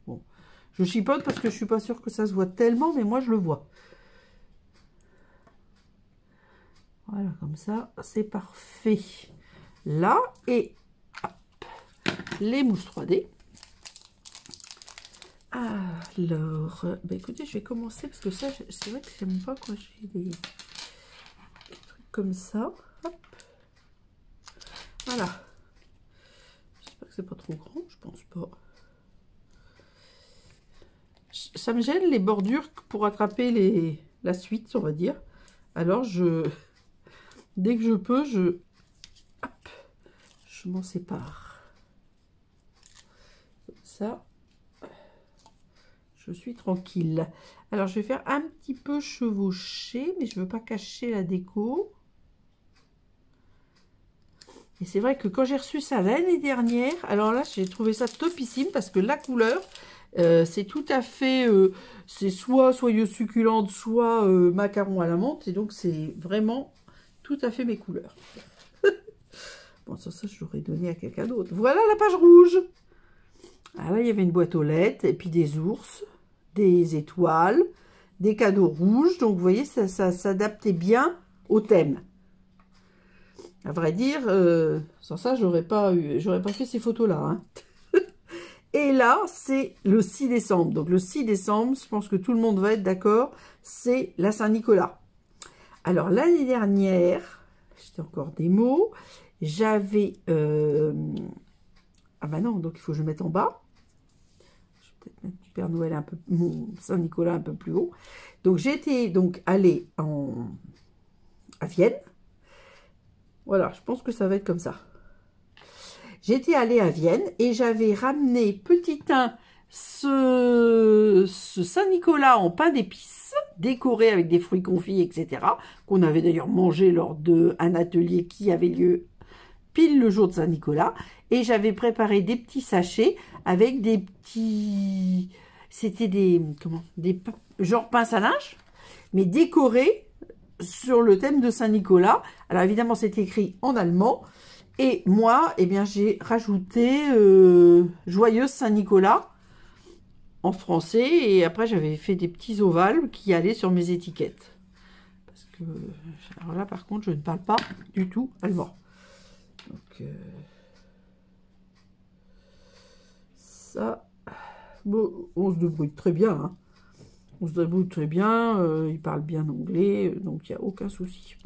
A: bon. Je chipote parce que je suis pas sûre que ça se voit tellement, mais moi je le vois. Voilà, comme ça, c'est parfait. Là, et hop, les mousses 3D. Alors, bah écoutez, je vais commencer parce que ça, c'est vrai que j'aime pas quand j'ai des trucs comme ça. Hop. Voilà. J'espère que c'est pas trop grand, je pense pas. Ça me gêne les bordures pour attraper la suite, on va dire. Alors, dès que je peux, je m'en sépare. Comme ça, je suis tranquille. Alors, je vais faire un petit peu chevaucher, mais je ne veux pas cacher la déco. Et c'est vrai que quand j'ai reçu ça l'année dernière, alors là, j'ai trouvé ça topissime parce que la couleur... c'est tout à fait, c'est soit soyeuse succulente, soit macaron à la menthe. Et donc, c'est vraiment tout à fait mes couleurs. Bon, ça, je l'aurais donné à quelqu'un d'autre. Voilà la page rouge. Ah là, il y avait une boîte aux lettres, et puis des ours, des étoiles, des cadeaux rouges. Donc, vous voyez, ça s'adaptait bien au thème. À vrai dire, sans ça, j'aurais pas fait ces photos-là, hein. Et là, c'est le 6 décembre. Donc, le 6 décembre, je pense que tout le monde va être d'accord, c'est la Saint-Nicolas. Alors, l'année dernière, j'étais encore des mots, j'avais... ah bah non, donc il faut que je mette en bas. Je vais peut-être mettre du Père Noël un peu... mon Saint-Nicolas un peu plus haut. Donc, j'étais donc allée à Vienne. Voilà, je pense que ça va être comme ça. J'étais allée à Vienne et j'avais ramené petit 1 ce Saint-Nicolas en pain d'épices, décoré avec des fruits confits, etc. Qu'on avait d'ailleurs mangé lors d'un atelier qui avait lieu pile le jour de Saint-Nicolas. Et j'avais préparé des petits sachets avec des petits... C'était des... comment? Des genre pince à linge, mais décorés sur le thème de Saint-Nicolas. Alors évidemment, c'est écrit en allemand. Et moi, eh bien, j'ai rajouté Joyeuse Saint-Nicolas en français. Et après, j'avais fait des petits ovales qui allaient sur mes étiquettes. Parce que, alors là, par contre, je ne parle pas du tout allemand. Donc, ça, bon, on se débrouille très bien, hein. On se débrouille très bien, il parle bien anglais, donc il n'y a aucun souci.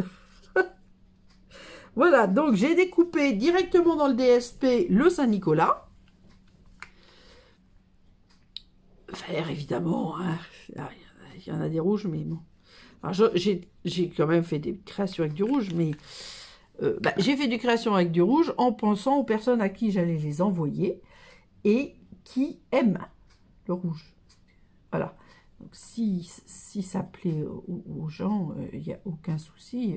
A: Voilà, donc j'ai découpé directement dans le DSP le Saint-Nicolas. Vert, évidemment, hein. Il y en a des rouges, mais bon. Alors, j'ai quand même fait des créations avec du rouge, mais j'ai fait des créations avec du rouge en pensant aux personnes à qui j'allais les envoyer et qui aiment le rouge. Voilà. Donc, si ça plaît aux gens, il n'y a aucun souci.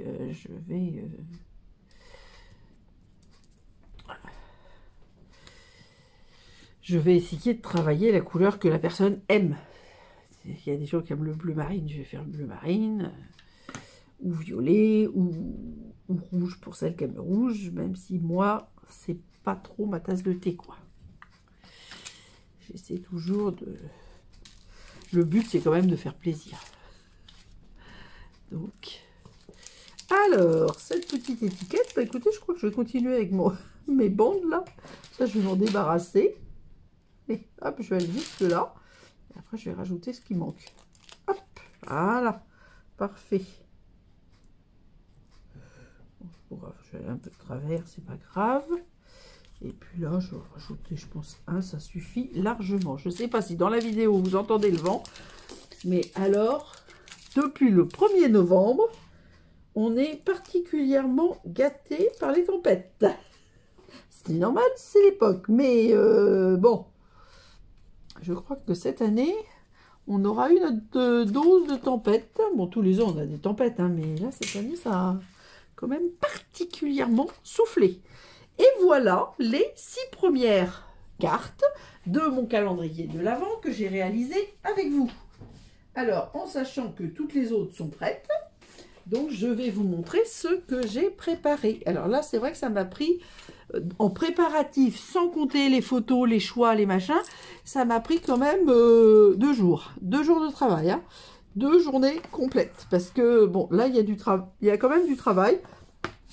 A: Je vais essayer de travailler la couleur que la personne aime. Il y a des gens qui aiment le bleu marine, je vais faire le bleu marine, ou violet, ou rouge pour celles qui aiment le rouge, même si moi, c'est pas trop ma tasse de thé, quoi. J'essaie toujours de... Le but, c'est quand même de faire plaisir. Donc, alors, cette petite étiquette, bah écoutez, je crois que je vais continuer avec mes bandes, là. Ça, je vais m'en débarrasser. Et hop, je vais aller jusque là. Et après, je vais rajouter ce qui manque. Hop, voilà. Parfait. Je vais aller un peu de travers, c'est pas grave. Et puis là, je vais rajouter, je pense, un, ça suffit largement. Je ne sais pas si dans la vidéo, vous entendez le vent. Mais alors, depuis le 1er novembre, on est particulièrement gâté par les tempêtes. C'est normal, c'est l'époque. Mais bon, je crois que cette année, on aura eu notre dose de tempêtes. Bon, tous les ans, on a des tempêtes, hein, mais là, cette année, ça a quand même particulièrement soufflé. Et voilà les 6 premières cartes de mon calendrier de l'Avent que j'ai réalisé avec vous. Alors, en sachant que toutes les autres sont prêtes, donc je vais vous montrer ce que j'ai préparé. Alors là, c'est vrai que ça m'a pris, en préparatif, sans compter les photos, les choix, les machins, ça m'a pris quand même 2 jours. 2 jours de travail, hein. 2 journées complètes. Parce que, bon, là, il y a quand même du travail.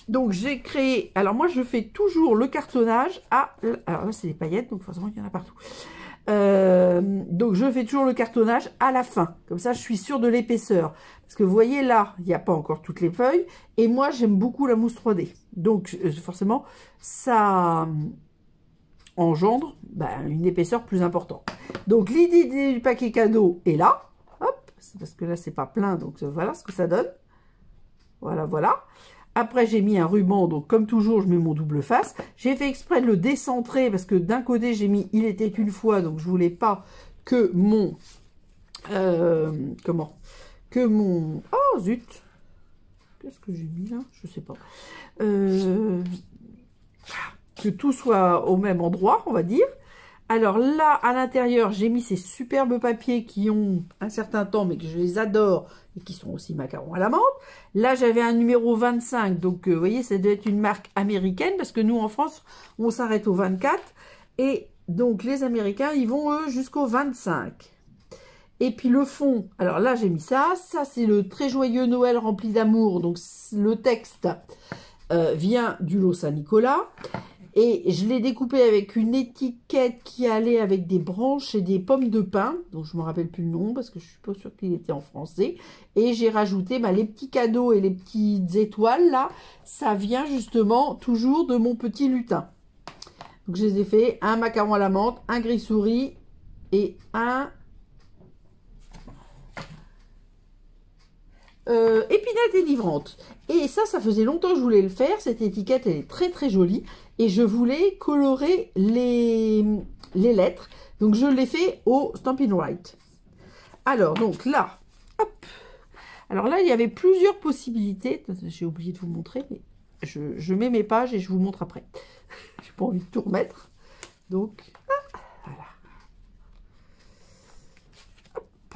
A: Donc, j'ai créé... Alors, moi, je fais toujours le cartonnage à... Alors là, c'est des paillettes, donc forcément, il y en a partout. Donc, je fais toujours le cartonnage à la fin. Comme ça, je suis sûre de l'épaisseur. Parce que, vous voyez, là, il n'y a pas encore toutes les feuilles. Et moi, j'aime beaucoup la mousse 3D. Donc, forcément, ça engendre une épaisseur plus importante. Donc, l'idée du paquet cadeau est là. Hop, parce que là, c'est pas plein. Donc, voilà ce que ça donne. Voilà, voilà. Après, j'ai mis un ruban, donc comme toujours, je mets mon double face. J'ai fait exprès de le décentrer parce que d'un côté, j'ai mis « Il était une fois », donc je voulais pas que mon... Oh, zut! Qu'est-ce que j'ai mis là? Je sais pas. Que tout soit au même endroit, on va dire. Alors là, à l'intérieur, j'ai mis ces superbes papiers qui ont un certain temps, mais que je les adore, et qui sont aussi macarons à la menthe. Là, j'avais un numéro 25, donc vous voyez, ça doit être une marque américaine, parce que nous, en France, on s'arrête au 24. Et donc, les Américains, ils vont, eux, jusqu'au 25. Et puis, le fond, alors là, j'ai mis ça. Ça, c'est le très joyeux Noël rempli d'amour. Donc, le texte vient du lot Saint-Nicolas. Et je l'ai découpé avec une étiquette qui allait avec des branches et des pommes de pin, dont je ne me rappelle plus le nom parce que je ne suis pas sûre qu'il était en français. Et j'ai rajouté les petits cadeaux et les petites étoiles là, ça vient justement toujours de mon petit lutin. Donc je les ai fait un macaron à la menthe, un gris souris et un épinette délivrante. Et ça faisait longtemps que je voulais le faire. Cette étiquette, elle est très très jolie. Et je voulais colorer les lettres. Donc, je l'ai fait au Stampin' Write. Alors, donc là, hop. Alors là, il y avait plusieurs possibilités. J'ai oublié de vous montrer, mais je mets mes pages et je vous montre après. J'ai pas envie de tout remettre. Donc, voilà. Hop.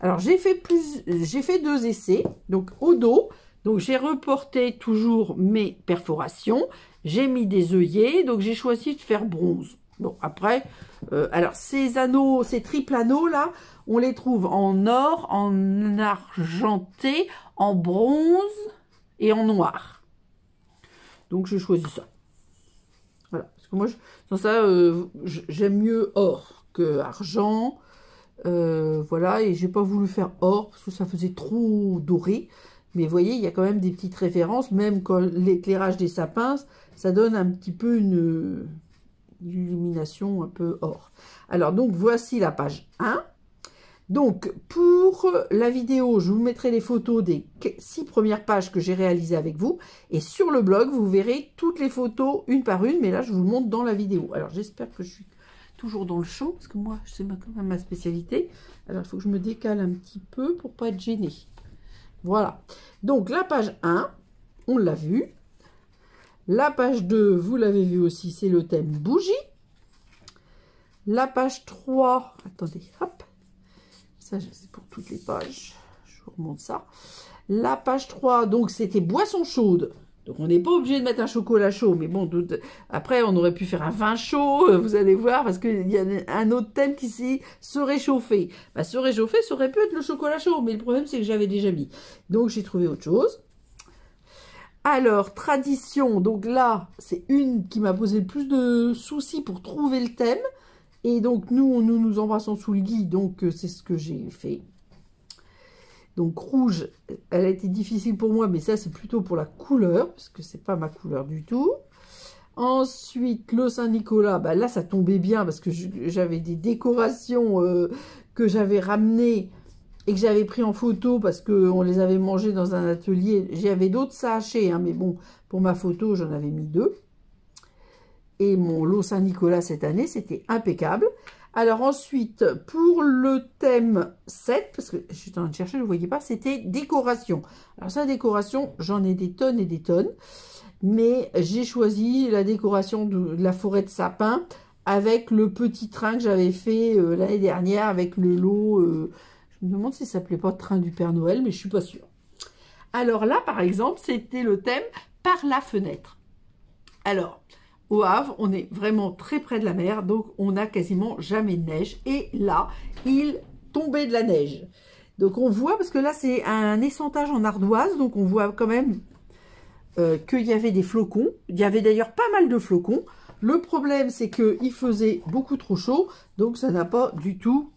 A: Alors, j'ai fait 2 essais. Donc, au dos, donc j'ai reporté toujours mes perforations. J'ai mis des œillets, donc j'ai choisi de faire bronze. Bon, après, alors ces anneaux, ces triples anneaux là, on les trouve en or, en argenté, en bronze et en noir. Donc j'ai choisi ça. Voilà, parce que moi, sans ça, j'aime mieux or argent. Voilà, et j'ai pas voulu faire or parce que ça faisait trop doré. Mais vous voyez, il y a quand même des petites références, même quand l'éclairage des sapins, ça donne un petit peu une illumination un peu or. Alors, donc, voici la page 1. Donc, pour la vidéo, je vous mettrai les photos des 6 premières pages que j'ai réalisées avec vous. Et sur le blog, vous verrez toutes les photos une par une, mais là, je vous le montre dans la vidéo. Alors, j'espère que je suis toujours dans le champ, parce que moi, c'est quand même ma spécialité. Alors, il faut que je me décale un petit peu pour pas être gênée. Voilà. Donc, la page 1, on l'a vu. La page 2, vous l'avez vu aussi, c'est le thème bougie. La page 3, attendez, hop. Ça, c'est pour toutes les pages. Je vous remonte ça. La page 3, donc, c'était boisson chaude. Donc, on n'est pas obligé de mettre un chocolat chaud. Mais bon, après, on aurait pu faire un vin chaud, vous allez voir, parce qu'il y a un autre thème qui c'est se réchauffer. Bah, se réchauffer, ça aurait pu être le chocolat chaud. Mais le problème, c'est que j'avais déjà mis. Donc, j'ai trouvé autre chose. Alors, tradition. Donc là, c'est une qui m'a posé le plus de soucis pour trouver le thème. Et donc, nous embrassons sous le gui. Donc, c'est ce que j'ai fait. Donc, rouge, elle a été difficile pour moi, mais ça, c'est plutôt pour la couleur, parce que c'est pas ma couleur du tout. Ensuite, le Saint-Nicolas, bah là, ça tombait bien, parce que j'avais des décorations que j'avais ramenées et que j'avais pris en photo, parce qu'on les avait mangées dans un atelier. J'avais d'autres sachets, hein, mais bon, pour ma photo, j'en avais mis 2. Et mon lot Saint-Nicolas cette année, c'était impeccable. Alors ensuite, pour le thème 7, parce que je suis en train de chercher, je ne voyais pas, c'était décoration. Alors ça, décoration, j'en ai des tonnes et des tonnes. Mais j'ai choisi la décoration de la forêt de sapin avec le petit train que j'avais fait l'année dernière avec le lot. Je me demande si ça s'appelait pas train du Père Noël, mais je ne suis pas sûre. Alors là, par exemple, c'était le thème par la fenêtre. Alors, au Havre, on est vraiment très près de la mer, donc on n'a quasiment jamais de neige. Et là, il tombait de la neige. Donc on voit, parce que là c'est un essentage en ardoise, donc on voit quand même qu'il y avait des flocons. Il y avait d'ailleurs pas mal de flocons. Le problème, c'est qu'il faisait beaucoup trop chaud, donc ça n'a pas du tout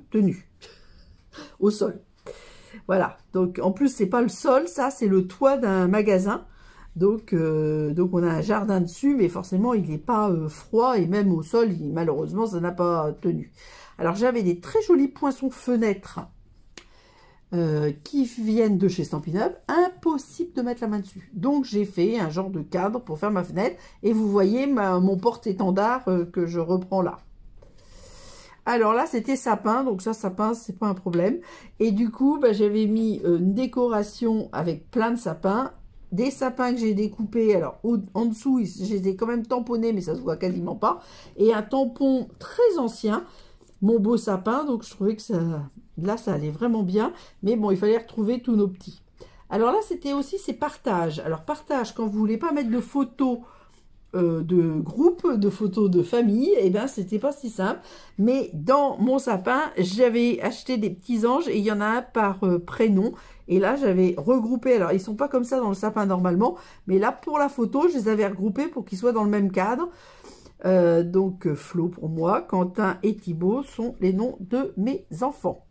A: tenu au sol. Voilà, donc en plus c'est pas le sol, ça c'est le toit d'un magasin. Donc on a un jardin dessus, mais forcément, il n'est pas froid. Et même au sol, malheureusement, ça n'a pas tenu. Alors, j'avais des très jolis poinçons fenêtres qui viennent de chez Stampin' Up. Impossible de mettre la main dessus. Donc, j'ai fait un genre de cadre pour faire ma fenêtre. Et vous voyez mon porte-étendard que je reprends là. Alors là, c'était sapin. Donc ça, sapin, c'est pas un problème. Et du coup, bah, j'avais mis une décoration avec plein de sapins. Des sapins que j'ai découpés, alors en dessous, je les ai quand même tamponnés, mais ça se voit quasiment pas. Et un tampon très ancien, mon beau sapin, donc je trouvais que là, ça allait vraiment bien. Mais bon, il fallait retrouver tous nos petits. Alors là, c'était aussi ces partages. Alors partage, quand vous voulez pas mettre de photos de groupe, de photos de famille, et bien c'était pas si simple. Mais dans mon sapin, j'avais acheté des petits anges et il y en a un par prénom. Et là, j'avais regroupé, alors ils sont pas comme ça dans le sapin normalement, mais là pour la photo, je les avais regroupés pour qu'ils soient dans le même cadre. Donc Flo pour moi, Quentin et Thibaut sont les noms de mes enfants.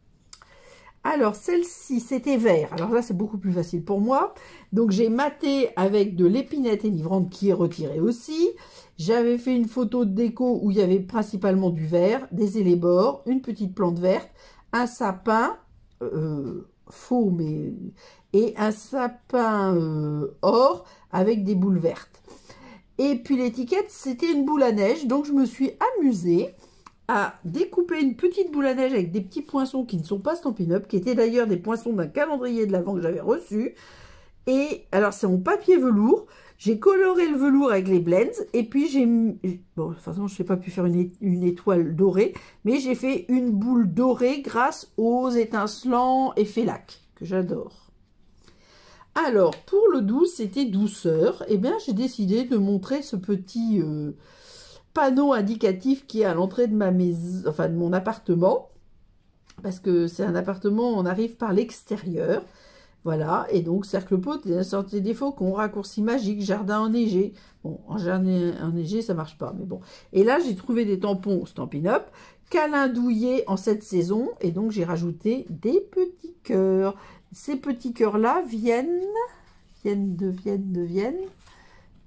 A: Alors, celle-ci, c'était vert. Alors là, c'est beaucoup plus facile pour moi. Donc, j'ai maté avec de l'épinette enivrante qui est retirée aussi. J'avais fait une photo de déco où il y avait principalement du vert, des élébores, une petite plante verte, un sapin faux, mais et un sapin or avec des boules vertes. Et puis, l'étiquette, c'était une boule à neige. Donc, je me suis amusée à découper une petite boule à neige avec des petits poinçons qui ne sont pas Stampin' Up, qui étaient d'ailleurs des poinçons d'un calendrier de l'Avent que j'avais reçu. Et alors, c'est en papier velours. J'ai coloré le velours avec les blends. Et puis, bon, de toute façon, je n'ai pas pu faire une étoile dorée. Mais j'ai fait une boule dorée grâce aux étincelants effet lac, que j'adore. Alors, pour le 12, c'était douceur. Eh bien, j'ai décidé de montrer ce petit panneau indicatif qui est à l'entrée de ma maison, enfin de mon appartement, parce que c'est un appartement, on arrive par l'extérieur. Voilà, et donc cercle pot, sortie des faucons, raccourci magique, jardin enneigé. Bon, en jardin enneigé, ça marche pas, mais bon. Et là, j'ai trouvé des tampons Stampin' Up, câlin douillet en cette saison, et donc j'ai rajouté des petits cœurs. Ces petits cœurs-là viennent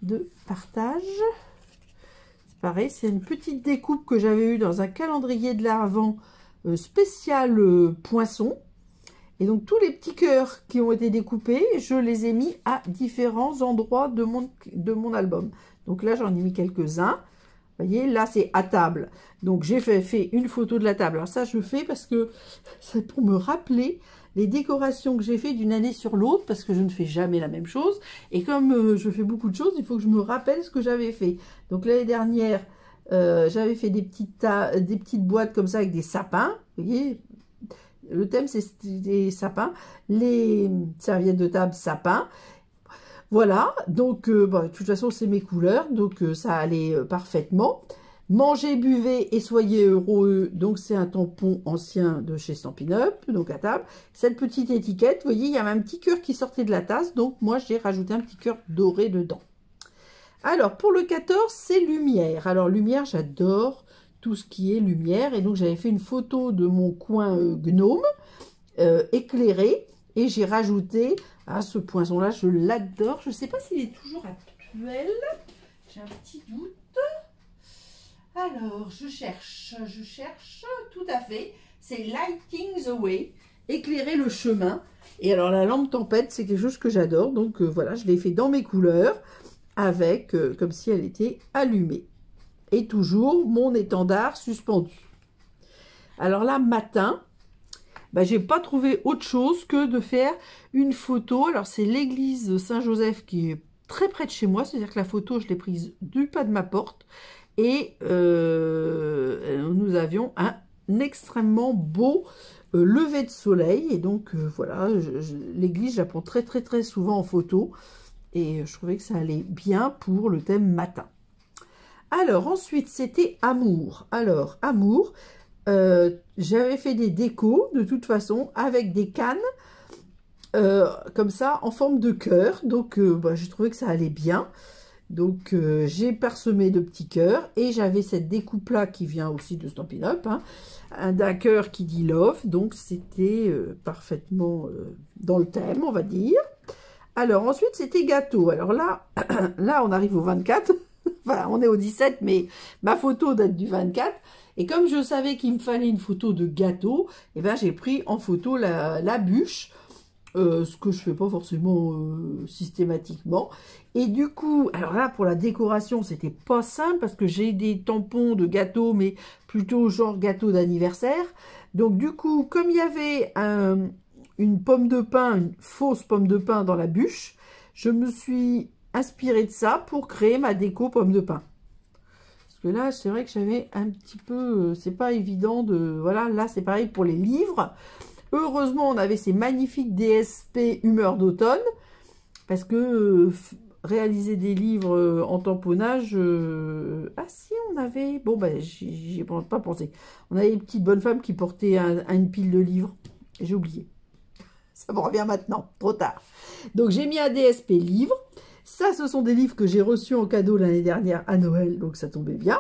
A: de partage. C'est pareil, c'est une petite découpe que j'avais eue dans un calendrier de l'Avent spécial poisson. Et donc, tous les petits cœurs qui ont été découpés, je les ai mis à différents endroits de mon album. Donc là, j'en ai mis quelques-uns. Vous voyez, là, c'est à table. Donc, j'ai fait une photo de la table. Alors ça, je fais parce que c'est pour me rappeler les décorations que j'ai fait d'une année sur l'autre, parce que je ne fais jamais la même chose. Et comme je fais beaucoup de choses, il faut que je me rappelle ce que j'avais fait. Donc, l'année dernière, j'avais fait des petites boîtes comme ça avec des sapins. Vous voyez, le thème, c'est des sapins. Les serviettes de table, sapins. Voilà, donc de toute façon, c'est mes couleurs, donc ça allait parfaitement. Mangez, buvez et soyez heureux. Donc, c'est un tampon ancien de chez Stampin' Up, donc à table. Cette petite étiquette, vous voyez, il y avait un petit cœur qui sortait de la tasse. Donc, moi, j'ai rajouté un petit cœur doré dedans. Alors, pour le 14, c'est lumière. Alors, lumière, j'adore tout ce qui est lumière. Et donc, j'avais fait une photo de mon coin gnome éclairé. Et j'ai rajouté, ce poinçon-là, je l'adore. Je ne sais pas s'il est toujours actuel. J'ai un petit doute. Alors, je cherche, tout à fait. C'est Lighting the Way, éclairer le chemin. Et alors, la lampe tempête, c'est quelque chose que j'adore. Donc, voilà, je l'ai fait dans mes couleurs, avec, comme si elle était allumée. Et toujours, mon étendard suspendu. Alors là, matin, j'ai pas trouvé autre chose que de faire une photo. Alors, c'est l'église Saint-Joseph qui est très près de chez moi. C'est-à-dire que la photo, je l'ai prise du pas de ma porte. Et nous avions un extrêmement beau lever de soleil. Et donc, voilà, l'église, je la prends très, très, très souvent en photo. Et je trouvais que ça allait bien pour le thème matin. Alors, ensuite, c'était amour. Alors, amour, j'avais fait des décos, de toute façon, avec des cannes, comme ça, en forme de cœur. Donc, j'ai trouvé que ça allait bien. Donc, j'ai parsemé de petits cœurs et j'avais cette découpe-là qui vient aussi de Stampin' Up, hein, d'un cœur qui dit Love. Donc, c'était parfaitement dans le thème, on va dire. Alors, ensuite, c'était gâteau. Alors là, là, on arrive au 24. Enfin, on est au 17, mais ma photo date du 24. Et comme je savais qu'il me fallait une photo de gâteau, eh ben, j'ai pris en photo la bûche. Ce que je fais pas forcément systématiquement. Et du coup, alors là, pour la décoration, c'était pas simple parce que j'ai des tampons de gâteau, mais plutôt genre gâteau d'anniversaire. Donc du coup, comme il y avait une pomme de pin, une fausse pomme de pin dans la bûche, je me suis inspirée de ça pour créer ma déco pomme de pin. Parce que là, c'est vrai que j'avais un petit peu... c'est pas évident de... Voilà, là, c'est pareil pour les livres. Heureusement, on avait ces magnifiques DSP Humeur d'automne, parce que réaliser des livres en tamponnage... Ah si, on avait... Bon, j'y ai pas pensé. On avait une petite bonne femme qui portait une pile de livres. J'ai oublié. Ça me revient maintenant, trop tard. Donc, j'ai mis un DSP livre. Ça, ce sont des livres que j'ai reçus en cadeau l'année dernière à Noël, donc ça tombait bien.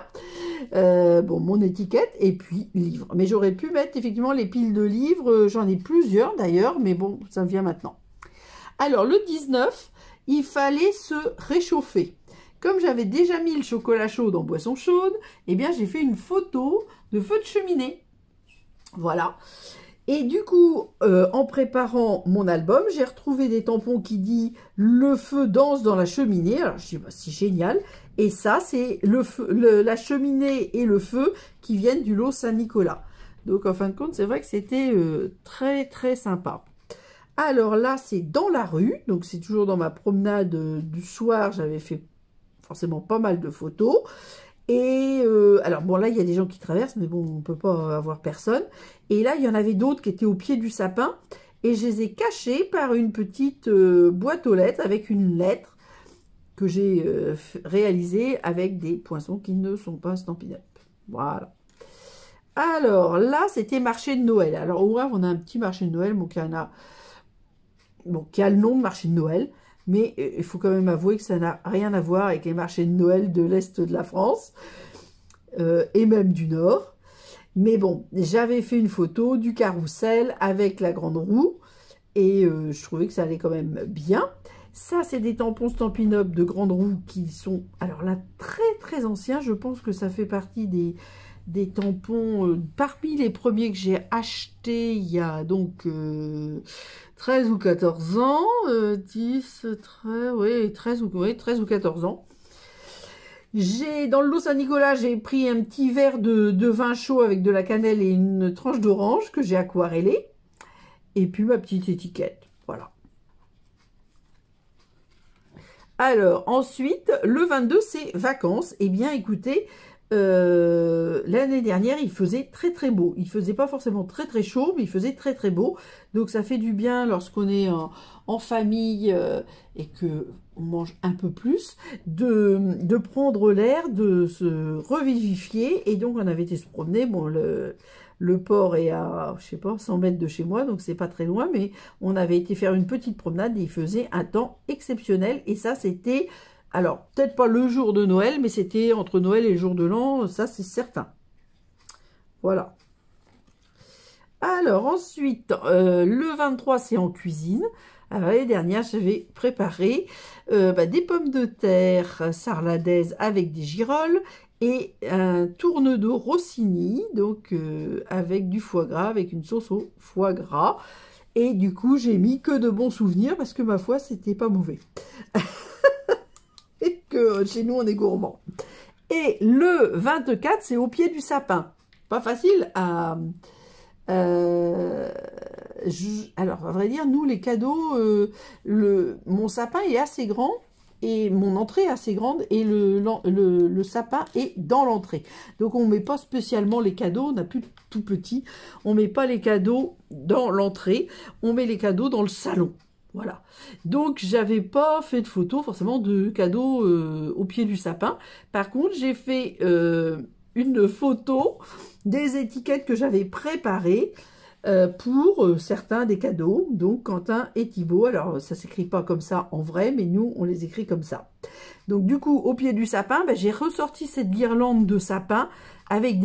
A: Bon, mon étiquette, et puis livre. Mais j'aurais pu mettre effectivement les piles de livres, j'en ai plusieurs d'ailleurs, mais bon, ça me vient maintenant. Alors, le 19, il fallait se réchauffer. Comme j'avais déjà mis le chocolat chaud dans boisson chaude, eh bien, j'ai fait une photo de feu de cheminée. Voilà. Et du coup, en préparant mon album, j'ai retrouvé des tampons qui disent « Le feu danse dans la cheminée ». Alors, je dis bah, « C'est génial ». Et ça, c'est la cheminée et le feu qui viennent du lot Saint-Nicolas. Donc, en fin de compte, c'est vrai que c'était très, très sympa. Alors là, c'est dans la rue. Donc, c'est toujours dans ma promenade du soir. J'avais fait forcément pas mal de photos. Et alors bon, là il y a des gens qui traversent, mais bon, on peut pas avoir personne. Et là il y en avait d'autres qui étaient au pied du sapin, et je les ai cachés par une petite boîte aux lettres avec une lettre que j'ai réalisée avec des poinçons qui ne sont pas Stampin' Up. Voilà. Alors là, c'était marché de Noël. Alors au Havre, on a un petit marché de Noël, donc il y en a bon, qui a le nom de marché de Noël, mais il faut quand même avouer que ça n'a rien à voir avec les marchés de Noël de l'Est de la France, et même du Nord. Mais bon, j'avais fait une photo du carrousel avec la grande roue, et je trouvais que ça allait quand même bien. Ça, c'est des tampons Stampin' Up de grande roue qui sont, alors là, très très anciens. Je pense que ça fait partie des tampons parmi les premiers que j'ai achetés il y a donc 13 ou 14 ans. 10, 13, oui, 13 ou 14 ans. Dans le lot Saint-Nicolas, j'ai pris un petit verre de vin chaud avec de la cannelle et une tranche d'orange que j'ai aquarellé. Et puis ma petite étiquette, voilà. Alors, ensuite, le 22, c'est vacances. Eh bien, écoutez, l'année dernière, il faisait très très beau. Il faisait pas forcément très très chaud, mais il faisait très très beau. Donc, ça fait du bien lorsqu'on est en famille et que on mange un peu plus, de prendre l'air, de se revivifier. Et donc, on avait été se promener. Bon, le port est à, je sais pas, 100 mètres de chez moi, donc c'est pas très loin, mais on avait été faire une petite promenade et il faisait un temps exceptionnel. Et ça, c'était, alors, peut-être pas le jour de Noël, mais c'était entre Noël et le jour de l'an, ça c'est certain. Voilà. Alors, ensuite, le 23, c'est en cuisine. Alors, l'année dernière, j'avais préparé des pommes de terre sarladaises avec des girolles et un tourne-dos Rossini, donc avec du foie gras, avec une sauce au foie gras. Et du coup, j'ai mis que de bons souvenirs parce que ma foi, c'était pas mauvais. Et que chez nous, on est gourmand. Et le 24, c'est au pied du sapin. Pas facile à... alors, à vrai dire, nous, les cadeaux, mon sapin est assez grand et mon entrée est assez grande et le sapin est dans l'entrée. Donc, on ne met pas spécialement les cadeaux, on n'a plus tout petit. On ne met pas les cadeaux dans l'entrée, on met les cadeaux dans le salon. Voilà. Donc, j'avais pas fait de photo forcément de cadeaux au pied du sapin. Par contre, j'ai fait une photo des étiquettes que j'avais préparées pour certains des cadeaux, donc Quentin et Thibaut. Alors, ça s'écrit pas comme ça en vrai, mais nous, on les écrit comme ça. Donc, du coup, au pied du sapin, j'ai ressorti cette guirlande de sapin avec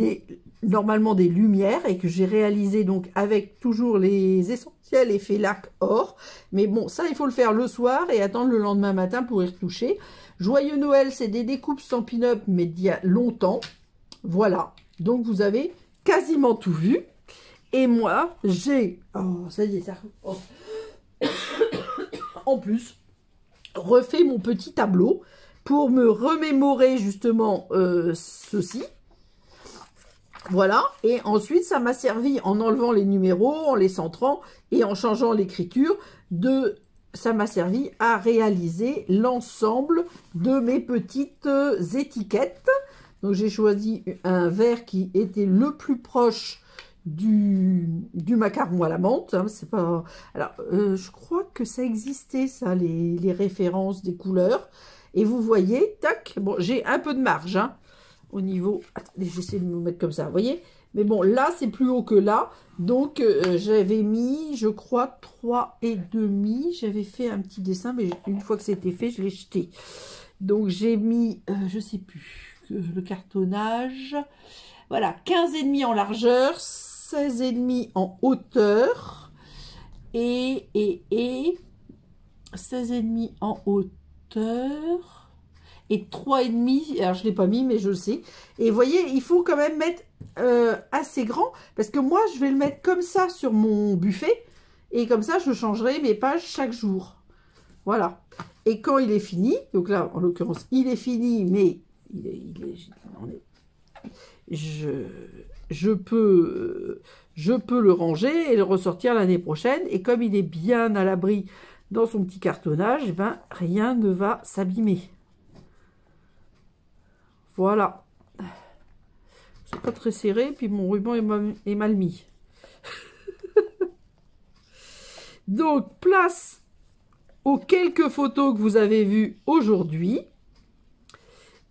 A: normalement des lumières et que j'ai réalisé donc avec toujours les essentiels effets lac or. Mais bon, ça, il faut le faire le soir et attendre le lendemain matin pour y retoucher. Joyeux Noël, c'est des découpes Stampin' Up, mais d'il y a longtemps. Voilà. Donc, vous avez quasiment tout vu. Et moi, j'ai... Oh, ça y est, ça... Oh. En plus, refait mon petit tableau pour me remémorer justement ceci. Voilà. Et ensuite, ça m'a servi en enlevant les numéros, en les centrant et en changeant l'écriture ça m'a servi à réaliser l'ensemble de mes petites étiquettes. Donc, j'ai choisi un vert qui était le plus proche du macaron à la menthe. Hein, c'est pas... Alors, je crois que ça existait, ça, les références des couleurs. Et vous voyez, tac, bon, j'ai un peu de marge, hein, au niveau... Attendez, j'essaie de me mettre comme ça, vous voyez. Mais bon, là, c'est plus haut que là. Donc, j'avais mis, je crois, 3,5. J'avais fait un petit dessin, mais une fois que c'était fait, je l'ai jeté. Donc, j'ai mis, je sais plus, le cartonnage. Voilà, 15,5 en largeur, 16,5 en hauteur. Et 16,5 en hauteur. Et 3,5, alors je ne l'ai pas mis, mais je le sais. Et vous voyez, il faut quand même mettre assez grand, parce que moi, je vais le mettre comme ça sur mon buffet, et comme ça, je changerai mes pages chaque jour. Voilà. Et quand il est fini, donc là, en l'occurrence, il est fini, mais je peux le ranger et le ressortir l'année prochaine. Et comme il est bien à l'abri dans son petit cartonnage, eh ben, rien ne va s'abîmer. Voilà. C'est pas très serré, puis mon ruban est mal mis. Donc, place aux quelques photos que vous avez vues aujourd'hui.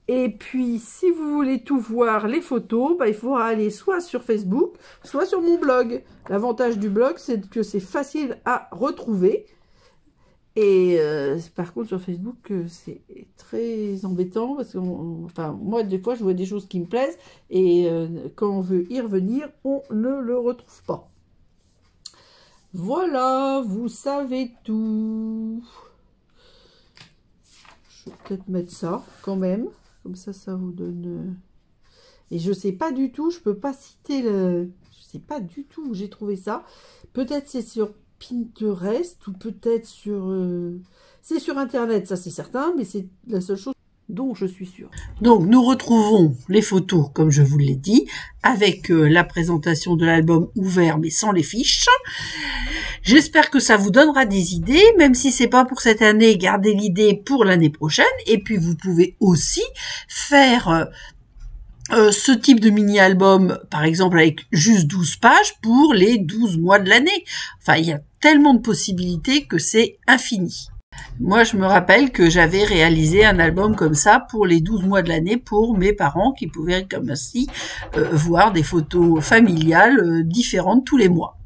A: Et puis, si vous voulez tout voir, les photos, il faudra aller soit sur Facebook, soit sur mon blog. L'avantage du blog, c'est que c'est facile à retrouver. Et par contre sur Facebook c'est très embêtant parce que enfin moi des fois je vois des choses qui me plaisent et quand on veut y revenir on ne le retrouve pas. Voilà, vous savez tout. Je vais peut-être mettre ça quand même, comme ça vous donne. Et je sais pas du tout, je peux pas citer je sais pas du tout où j'ai trouvé ça. Peut-être c'est sur Pinterest ou peut-être sur c'est sur internet, ça c'est certain, mais c'est la seule chose dont je suis sûre.
B: Donc nous retrouvons les photos, comme je vous l'ai dit, avec la présentation de l'album ouvert mais sans les fiches. J'espère que ça vous donnera des idées, même si c'est pas pour cette année, gardez l'idée pour l'année prochaine. Et puis vous pouvez aussi faire ce type de mini-album, par exemple avec juste 12 pages pour les 12 mois de l'année. Enfin, il y a tellement de possibilités que c'est infini. Moi, je me rappelle que j'avais réalisé un album comme ça pour les 12 mois de l'année pour mes parents qui pouvaient comme ainsi voir des photos familiales différentes tous les mois.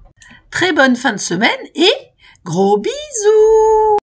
B: Très bonne fin de semaine et gros bisous!